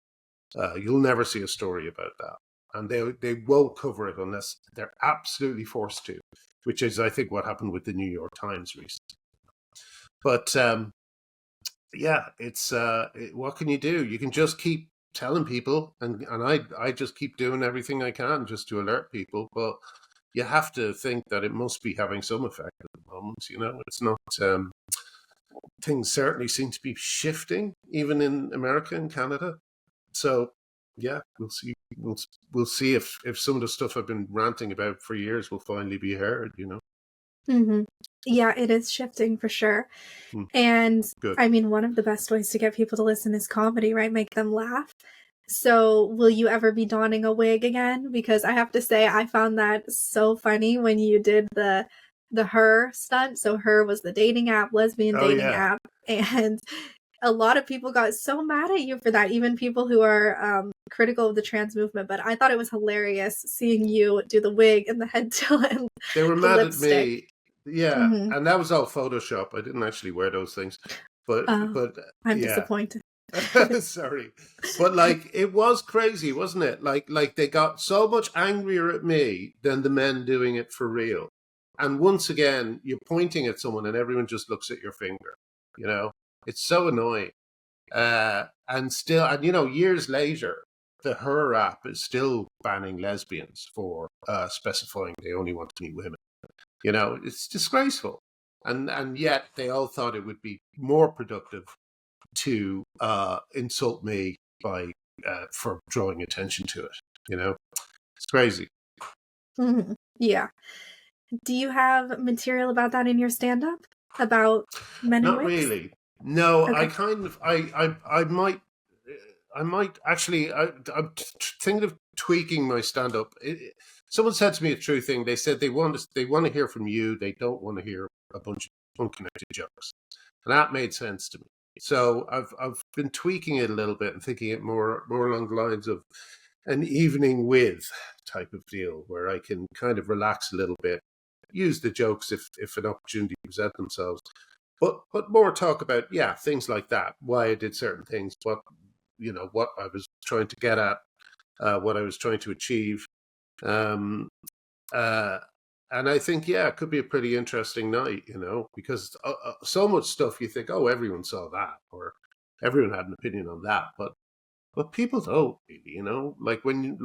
You'll never see a story about that. And they won't cover it unless they're absolutely forced to, which is, I think, what happened with the New York Times recently. But yeah, it's what can you do? You can just keep telling people, and I just keep doing everything I can just to alert people. But you have to think that it must be having some effect at the moment. It's not. Things certainly seem to be shifting, even in America and Canada. So, yeah, we'll see. We'll see if some of the stuff I've been ranting about for years will finally be heard. Mm-hmm. Yeah, it is shifting for sure. And Good. I mean, one of the best ways to get people to listen is comedy, right? Make them laugh. So will you ever be donning a wig again? Because I have to say, I found that so funny when you did the Her stunt. So Her was the dating app, lesbian dating app. And a lot of people got so mad at you for that, even people who are critical of the trans movement. But I thought it was hilarious seeing you do the wig and the head tilt and they were mad at me. Yeah, mm-hmm. And that was all Photoshop. I didn't actually wear those things. But I'm disappointed. Sorry. But it was crazy, wasn't it? Like they got so much angrier at me than the men doing it for real. And once again, you're pointing at someone and everyone just looks at your finger. It's so annoying. And years later, the Her app is still banning lesbians for specifying they only want to meet women. You know, it's disgraceful. And yet they all thought it would be more productive to insult me by for drawing attention to it. You know, it's crazy. Mhm. Yeah. Do you have material about that in your stand-up? About men in Not wigs? really. No, I Okay. kind of I might actually. I'm thinking of tweaking my stand up. Someone said to me a true thing. They said they want to hear from you. They don't want to hear a bunch of unconnected jokes, and that made sense to me. So I've been tweaking it a little bit and thinking it more along the lines of an evening with type of deal where I can kind of relax a little bit, use the jokes if an opportunity present themselves, but more talk about things like that, why I did certain things, what I was trying to get at, what I was trying to achieve, um, uh, and I think it could be a pretty interesting night, because so much stuff you think, oh, everyone saw that or everyone had an opinion on that, but people don't really, like when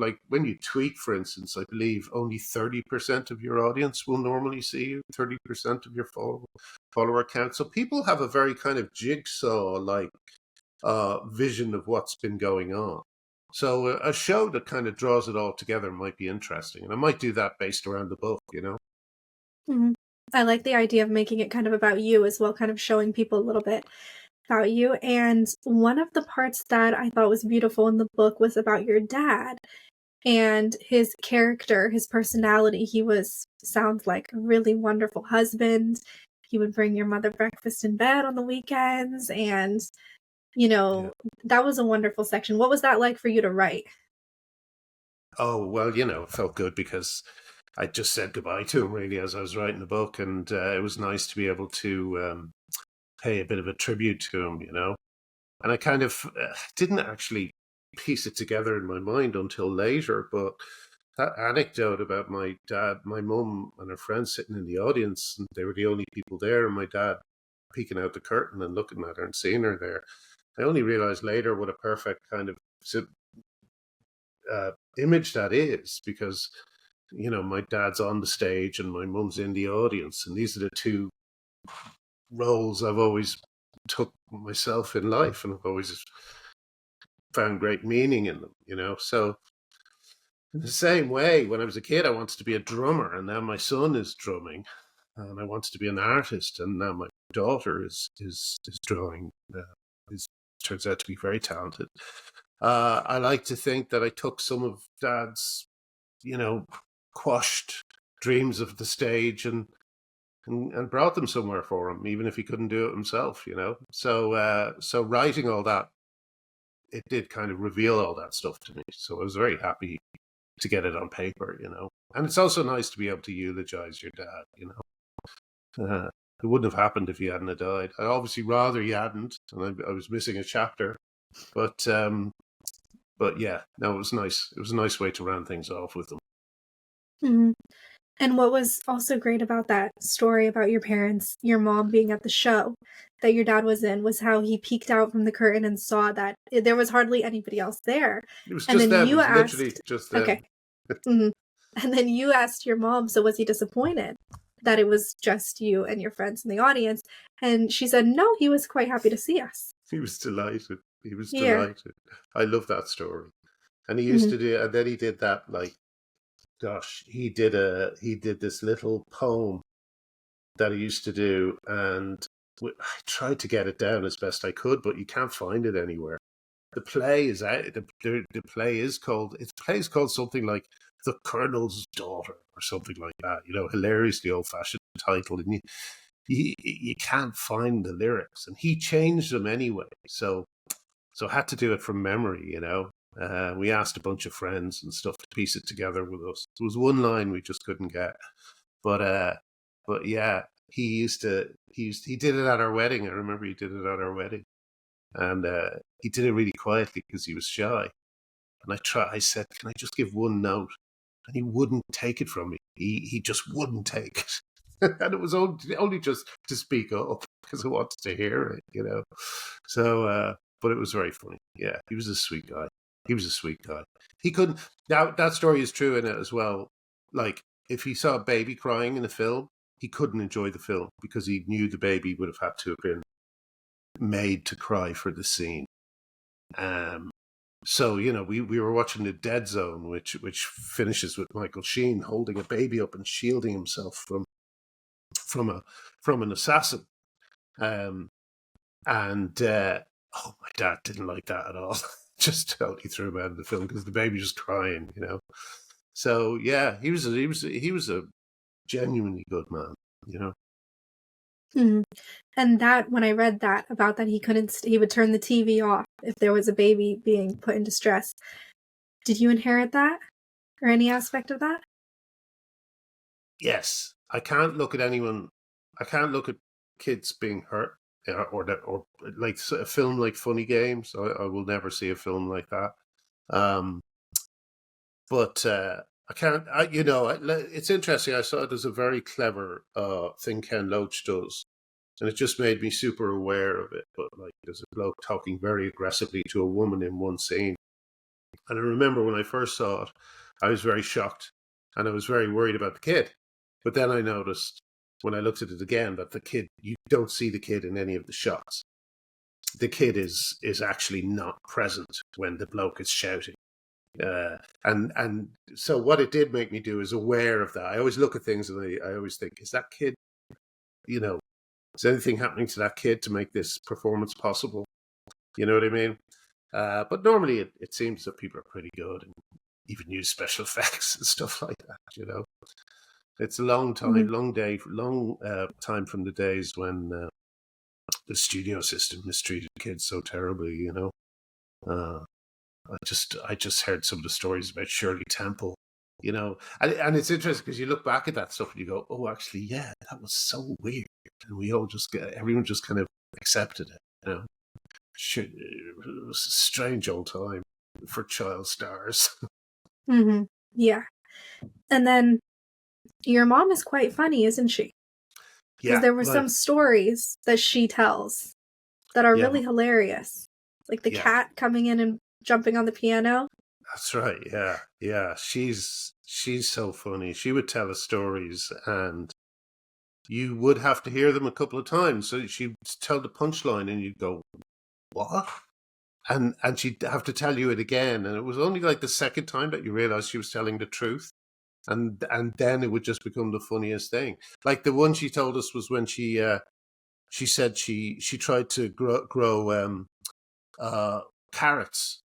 you tweet, for instance, I believe only 30% of your audience will normally see you, 30% of your follower count. So people have a very kind of jigsaw like vision of what's been going on. So a show that kind of draws it all together might be interesting, and I might do that based around the book. Mhm. I like the idea of making it kind of about you as well, kind of showing people a little bit about you. And one of the parts that I thought was beautiful in the book was about your dad and his character, his personality. He sounds like a really wonderful husband. He would bring your mother breakfast in bed on the weekends. And, you Yeah. know, that was a wonderful section. What was that like for you to write? Oh well, it felt good because I just said goodbye to him really as I was writing the book, and it was nice to be able to pay a bit of a tribute to him. And I kind of didn't actually piece it together in my mind until later, but that anecdote about my dad, my mum, and her friends sitting in the audience, and they were the only people there, and my dad peeking out the curtain and looking at her and seeing her there. I only realized later what a perfect kind of image that is, because my dad's on the stage and my mum's in the audience, and these are the two roles I've always took myself in life, and I've always found great meaning in them. So in the same way, when I was a kid, I wanted to be a drummer, and now my son is drumming, and I wanted to be an artist, and now my daughter is drawing. Is Turns out to be very talented. I like to think that I took some of Dad's, quashed dreams of the stage and brought them somewhere for him, even if he couldn't do it himself. So writing all that, it did kind of reveal all that stuff to me. So I was very happy to get it on paper. And it's also nice to be able to eulogize your dad. It wouldn't have happened if he hadn't have died. I obviously rather he hadn't, and I was missing a chapter. But yeah, no, it was nice. It was a nice way to round things off with them. Mhm. And what was also great about that story about your parents, your mom being at the show that your dad was in, was how he peeked out from the curtain and saw that there was hardly anybody else there. It was And just then them. It you was literally asked, just okay, them. mhm. And then you asked your mom, so was he disappointed that it was just you and your friends in the audience? And she said, no, he was quite happy to see us. He was delighted. He was Yeah. delighted. I love that story. And he used Mhm. to do, and then he did that, like, gosh, he did this little poem that he used to do, and I tried to get it down as best I could, but you can't find it anywhere. The play is out. The play is called. Its play is called something like "The Colonel's Daughter" or something like that. Hilariously old-fashioned title, and you can't find the lyrics, and he changed them anyway. So I had to do it from memory. We asked a bunch of friends and stuff to piece it together with us. There was one line we just couldn't get, but yeah, he did it at our wedding. I remember he did it at our wedding, and he did it really quietly because he was shy. And I said, "Can I just give one note?" And he wouldn't take it from me. He just wouldn't take it, and it was only just to speak up because I wanted to hear it. So, but it was very funny. Yeah, he was a sweet guy. He was a sweet guy. He couldn't. Now that story is true in it as well. Like if he saw a baby crying in a film, he couldn't enjoy the film because he knew the baby would have had to have been made to cry for the scene. So we were watching The Dead Zone, which finishes with Michael Sheen holding a baby up and shielding himself from an assassin. Oh, my dad didn't like that at all. Just totally threw him out of the film because the baby was crying. So yeah, he was a genuinely good man. Mm. And that, when I read that about that, he would turn the TV off if there was a baby being put in distress. Did you inherit that, or any aspect of that? Yes, I can't look at anyone. I can't look at kids being hurt, or like a film like Funny Games. I will never see a film like that. But I can't. It's interesting. I saw there's a very clever thing Ken Loach does, and it just made me super aware of it. But like, there's a bloke talking very aggressively to a woman in one scene, and I remember when I first saw it, I was very shocked, and I was very worried about the kid. But then I noticed when I looked at it again that the kid, you don't see the kid in any of the shots. The kid is actually not present when the bloke is shouting. And so what it did make me do is aware of that. I always look at things and I always think, is that kid, is anything happening to that kid to make this performance possible? You know what I mean? But normally it seems that people are pretty good and even use special effects and stuff like that, It's a long time, long time from the days when the studio system mistreated kids so terribly, I just heard some of the stories about Shirley Temple, and it's interesting because you look back at that stuff and you go, oh, actually, yeah, that was so weird, and everyone just kind of accepted it, It was a strange old time for child stars. Mm-hmm. Yeah, and then your mom is quite funny, isn't she? Because there were some stories that she tells that are really hilarious, like the cat coming in and jumping on the piano. That's right. Yeah. She's so funny. She would tell us stories, and you would have to hear them a couple of times. So she'd tell the punchline, and you'd go, "What?" And she'd have to tell you it again, and it was only like the second time that you realized she was telling the truth, and then it would just become the funniest thing. Like the one she told us was when she said she tried to grow carrots,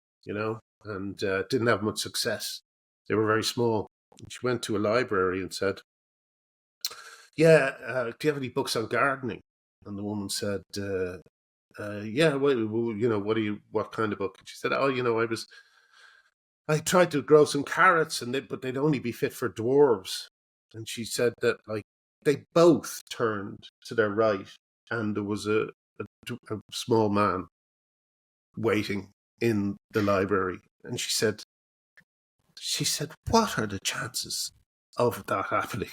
and didn't have much success. They were very small. She went to a library and said, "Yeah, do you have any books on gardening?" And the woman said, "Yeah. What kind of book?" And she said, "Oh, I tried to grow some carrots, but they'd only be fit for dwarves." And she said that like they both turned to their right, and there was a small man waiting in the library, and she said, "What are the chances of that happening?"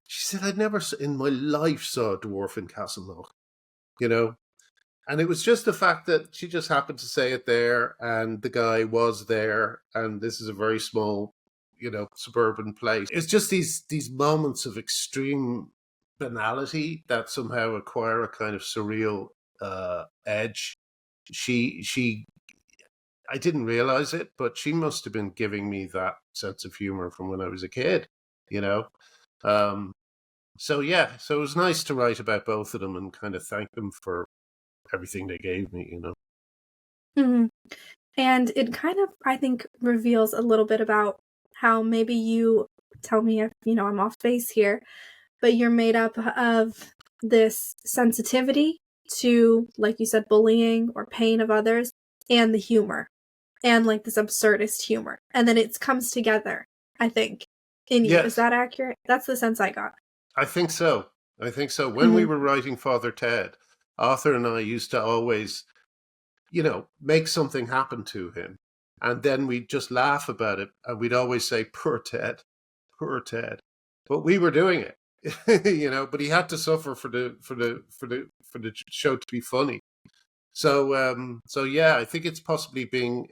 She said, "I'd never in my life saw a dwarf in Castleknock, and it was just the fact that she just happened to say it there, and the guy was there, and this is a very small, suburban place. It's just these moments of extreme banality that somehow acquire a kind of surreal edge. She I didn't realize it, but she must have been giving me that sense of humor from when I was a kid, So it was nice to write about both of them and kind of thank them for everything they gave me, Mm-hmm. And it kind of, I think, reveals a little bit about how maybe you, tell me if, I'm off base here, but you're made up of this sensitivity to, like you said, bullying or pain of others, and the humor, and like this absurdist humor. And then it comes together, I think, in you. Yes. Is that accurate? That's the sense I got. I think so. When we were writing Father Ted, Arthur and I used to always, make something happen to him. And then we'd just laugh about it. And we'd always say, poor Ted, poor Ted. But we were doing it, but he had to suffer for the show to be funny. So yeah, I think it's possibly being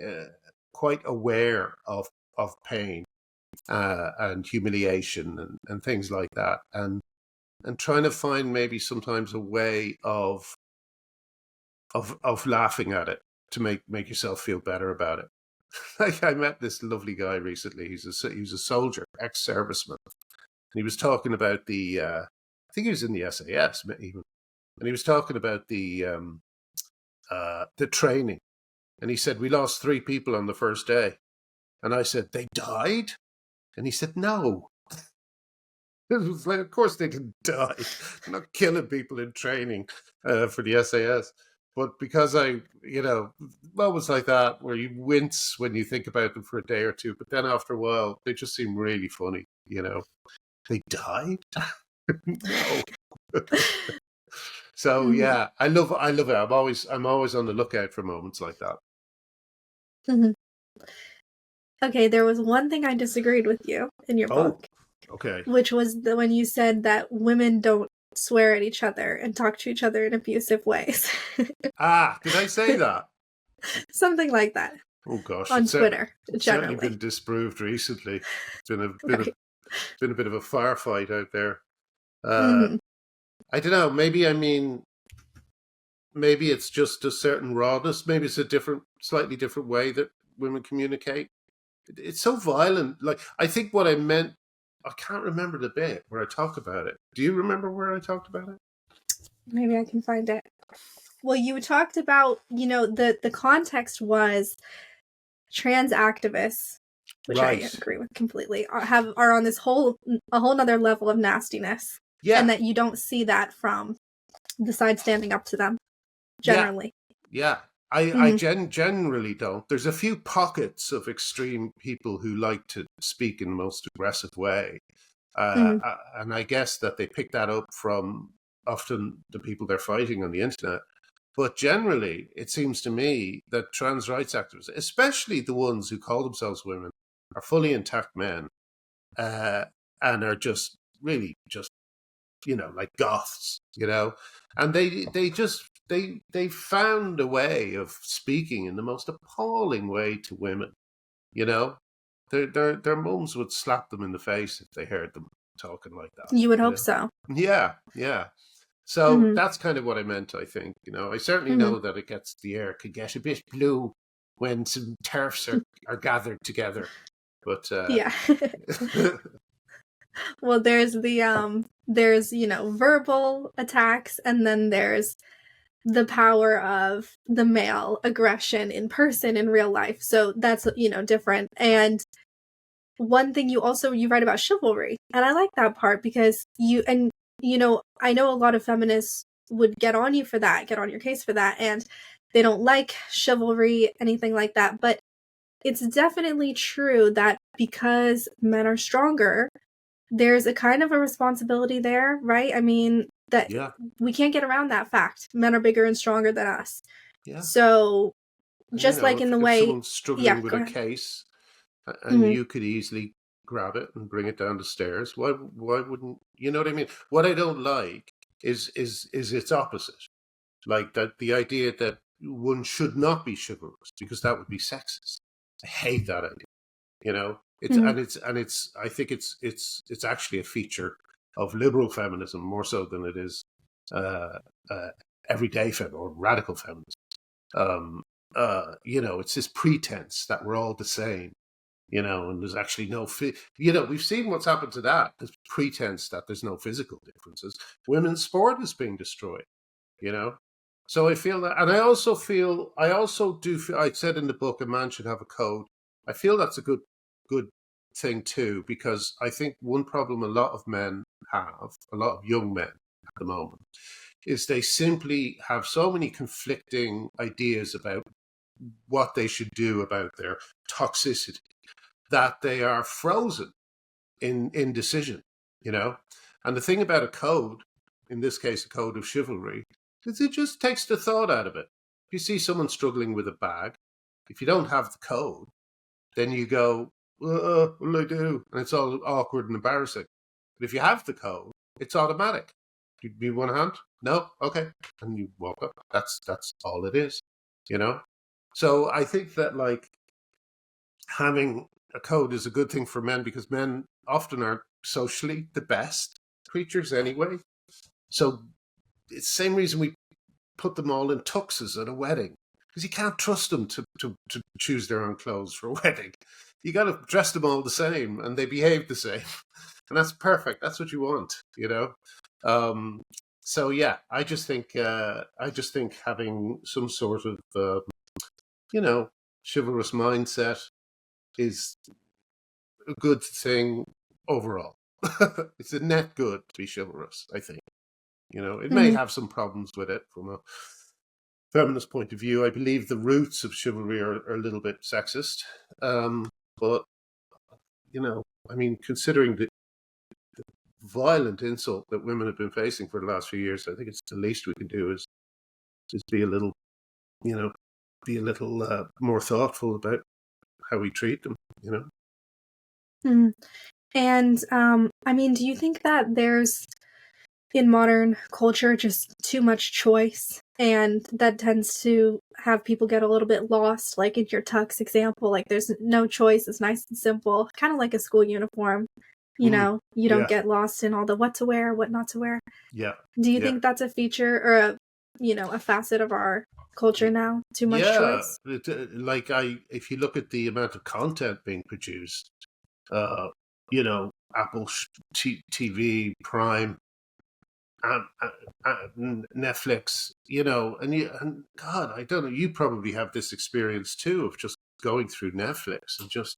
quite aware of pain and humiliation and things like that, and trying to find maybe sometimes a way of laughing at it to make yourself feel better about it. Like, I met this lovely guy recently. He was a soldier, ex-serviceman, and he was talking about I think he was in the SAS even, and he was talking about the training, and he said, we lost 3 people on the first day, and I said, they died, and he said, no. It was like, of course they didn't die. They're not killing people in training for the SAS. But because moments like that where you wince when you think about them for a day or two, but then after a while, they just seem really funny, They died? No. So Mhm. yeah, I love it. I'm always on the lookout for moments like that. Mhm. Okay, there was one thing I disagreed with you in your Oh, book, okay. which was when you said that women don't swear at each other and talk to each other in abusive ways. Ah, did I say that? Something like that Oh gosh, on Twitter, it's certainly generally. been disproved recently. It's Right. been a bit of a firefight out there. Uh, Mhm. I don't know. Maybe it's just a certain rawness. Maybe it's slightly different way that women communicate. It's so violent. Like, I think what I meant, I can't remember the bit where I talk about it. Do you remember where I talked about it? Maybe I can find it. Well, you talked about, the context was trans activists, which I Right. agree with completely, are on a whole nother level of nastiness, and Yeah. that you don't see that from the side standing up to them Yeah. generally. Yeah. Mhm. Generally don't. There's a few pockets of extreme people who like to speak in the most aggressive way. Mhm. And I guess that they pick that up from often the people they're fighting on the internet. But generally, it seems to me that trans rights activists, especially the ones who call themselves women, are fully intact men, uh, and are just really just like goths, and they found a way of speaking in the most appalling way to women. You know, their mums would slap them in the face if they heard them talking like that. You would You hope know, so. yeah, yeah. So Mhm. that's kind of what I meant, I think. I certainly Mhm. know that the air could get a bit blue when some turfs are gathered together. But Yeah. Well, there's, verbal attacks, and then there's the power of the male aggression in person in real life. So that's, different. And one thing you write about chivalry, and I like that part because I know a lot of feminists would get on you for that, get on your case for that, and they don't like chivalry, anything like that. But it's definitely true that because men are stronger, there's a kind of a responsibility there, right? I mean, that yeah, we can't get around that fact. Men are bigger and stronger than us. yeah. So, And, just like in the if way, someone's yeah, struggling with go a ahead. case, and Mhm. you could easily grab it and bring it down the stairs, why wouldn't you know what I mean? What I don't like is its opposite, like that the idea that one should not be chivalrous because that would be sexist. I hate that idea. Mhm. It's I think it's actually a feature of liberal feminism more so than it is uh, uh, everyday or radical feminism. It's this pretense that we're all the same, and there's actually no we've seen what's happened to that. This pretense that there's no physical differences. Women's sport is being destroyed, you know. So I feel that, and I also do feel. I said in the book, a man should have a code. I feel that's a good thing too, because I think one problem a lot of men have, a lot of young men at the moment, is they simply have so many conflicting ideas about what they should do about their toxicity that they are frozen in decision, you know. And the thing about a code, in this case, a code of chivalry, is it just takes the thought out of it. If you see someone struggling with a bag, if you don't have the code, then you go, what'll I do? And it's all awkward and embarrassing. But if you have the code, it's automatic. You need one hand? No? Okay. And you walk up. That's all it is, you know? So I think that, like, having a code is a good thing for men because men often aren't socially the best creatures anyway. So it's the same reason we put them all in tuxes at a wedding, because you can't trust them to choose their own clothes for a wedding. You got to dress them all the same and they behave the same. And that's perfect. That's what you want, you know? So yeah, I just think having some sort of, chivalrous mindset is a good thing overall. It's a net good to be chivalrous, I think. It may have some problems with it from a feminist point of view. I believe the roots of chivalry are a little bit sexist. But, considering the violent insult that women have been facing for the last few years, I think it's the least we can do is be a little, more thoughtful about how we treat them, Mm. And, do you think that there's, in modern culture, just too much choice, and that tends to have people get a little bit lost, like in your tux example, like there's no choice, it's nice and simple, kind of like a school uniform, you don't Yeah. get lost in all the what to wear, what not to wear. Yeah. Do you think that's a feature or a facet of our culture now? Too much choice? If you look at the amount of content being produced, Apple TV, Prime, Netflix, and God, I don't know. You probably have this experience too of just going through Netflix and just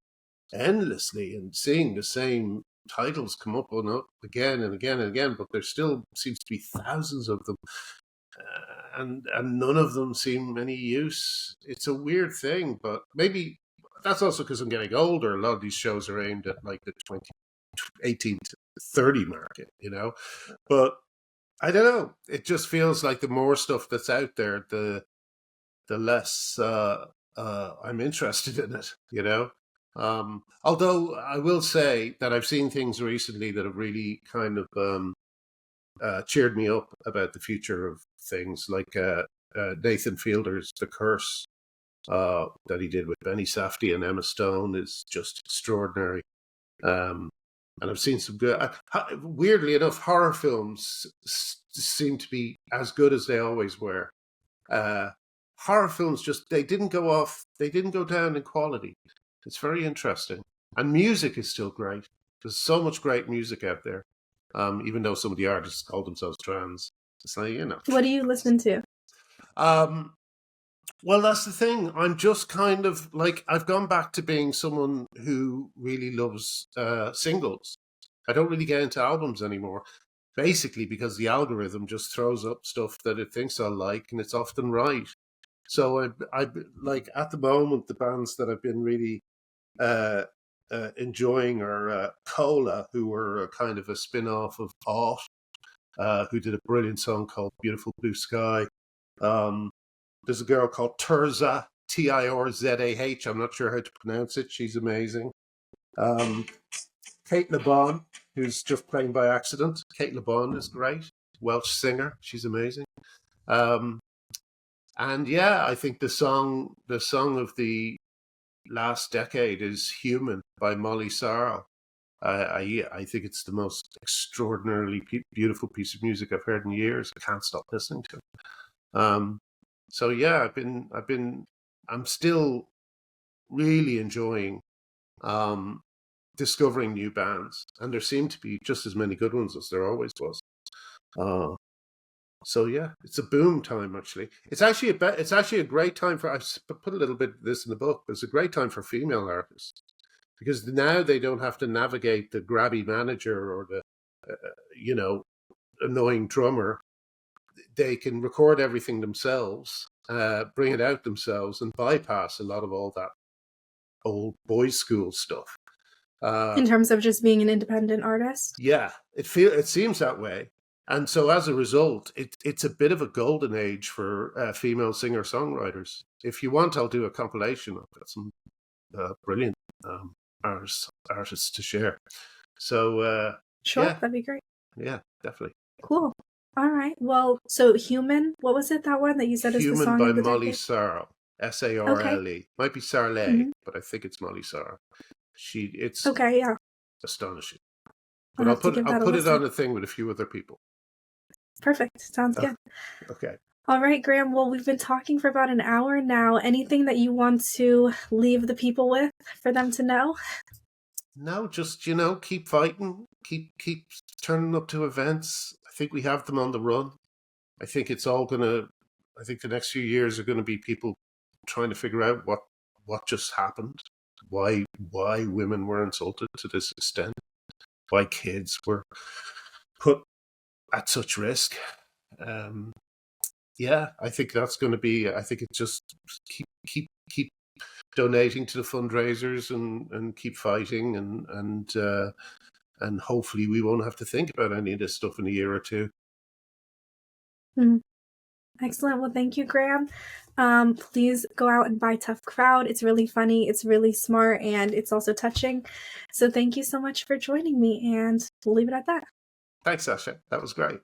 endlessly and seeing the same titles come up and up again and again and again. But there still seems to be thousands of them, and none of them seem any use. It's a weird thing, but maybe that's also because I'm getting older. A lot of these shows are aimed at like the 18 to 30 market, but I don't know. It just feels like the more stuff that's out there, the less I'm interested in it, Although I will say that I've seen things recently that have really kind of cheered me up about the future of things, like Nathan Fielder's The Curse that he did with Benny Safdie and Emma Stone is just extraordinary. And I've seen some good. Weirdly enough, horror films seem to be as good as they always were. Horror films they didn't go down in quality. It's very interesting, and music is still great. There's so much great music out there, even though some of the artists call themselves trans. It's like What do you listen to? Well, that's the thing. I'm just kind of like, I've gone back to being someone who really loves singles. I don't really get into albums anymore, basically because the algorithm just throws up stuff that it thinks I like, and it's often right. So I like at the moment, the bands that I've been really enjoying are Cola, who were kind of a spin-off of Ought, who did a brilliant song called Beautiful Blue Sky. There's a girl called Tirzah, Tirzah. I'm not sure how to pronounce it. She's amazing. Kate LeBon, who's just playing by accident. Kate LeBon is great. Welsh singer. She's amazing. And yeah, I think the song of the last decade is Human by Molly Sarl. I think it's the most extraordinarily beautiful piece of music I've heard in years. I can't stop listening to it. So yeah, I'm still really enjoying discovering new bands, and there seem to be just as many good ones as there always was. So yeah, it's a boom time. Actually, it's actually a great time for. I put a little bit of this in the book, but it's a great time for female artists because now they don't have to navigate the grabby manager or the annoying drummer. They can record everything themselves, bring it out themselves, and bypass a lot of all that old boys' school stuff. In terms of just being an independent artist? Yeah, it seems that way. And so as a result, it's a bit of a golden age for female singer-songwriters. If you want, I'll do a compilation. I've got some brilliant artists to share. So sure, yeah. That'd be great. Yeah, definitely. Cool. All right. Well, so Human, what was it, that one that you said is the song Human by of the Molly decade? Sarl. Okay. Sarle. Might be Sarle, Mhm. but I think it's Molly Sarr. It's Okay, yeah. astonishing. I'll But have to give I'll that a put it listen. on a thing with a few other people. Perfect. Sounds Uh, good. okay. All right, Graham. Well, we've been talking for about an hour now. Anything that you want to leave the people with for them to know? No, just keep fighting, keep turning up to events. I think we have them on the run. I think it's all gonna. I think the next few years are going to be people trying to figure out what just happened, why women were insulted to this extent, why kids were put at such risk. Um, yeah, I think that's going to be. I think it's just keep donating to the fundraisers and keep fighting and hopefully we won't have to think about any of this stuff in a year or two. Mm. Excellent. Well, thank you, Graham. Please go out and buy Tough Crowd. It's really funny, it's really smart, and it's also touching. So thank you so much for joining me, and we'll leave it at that. Thanks, Sasha. That was great.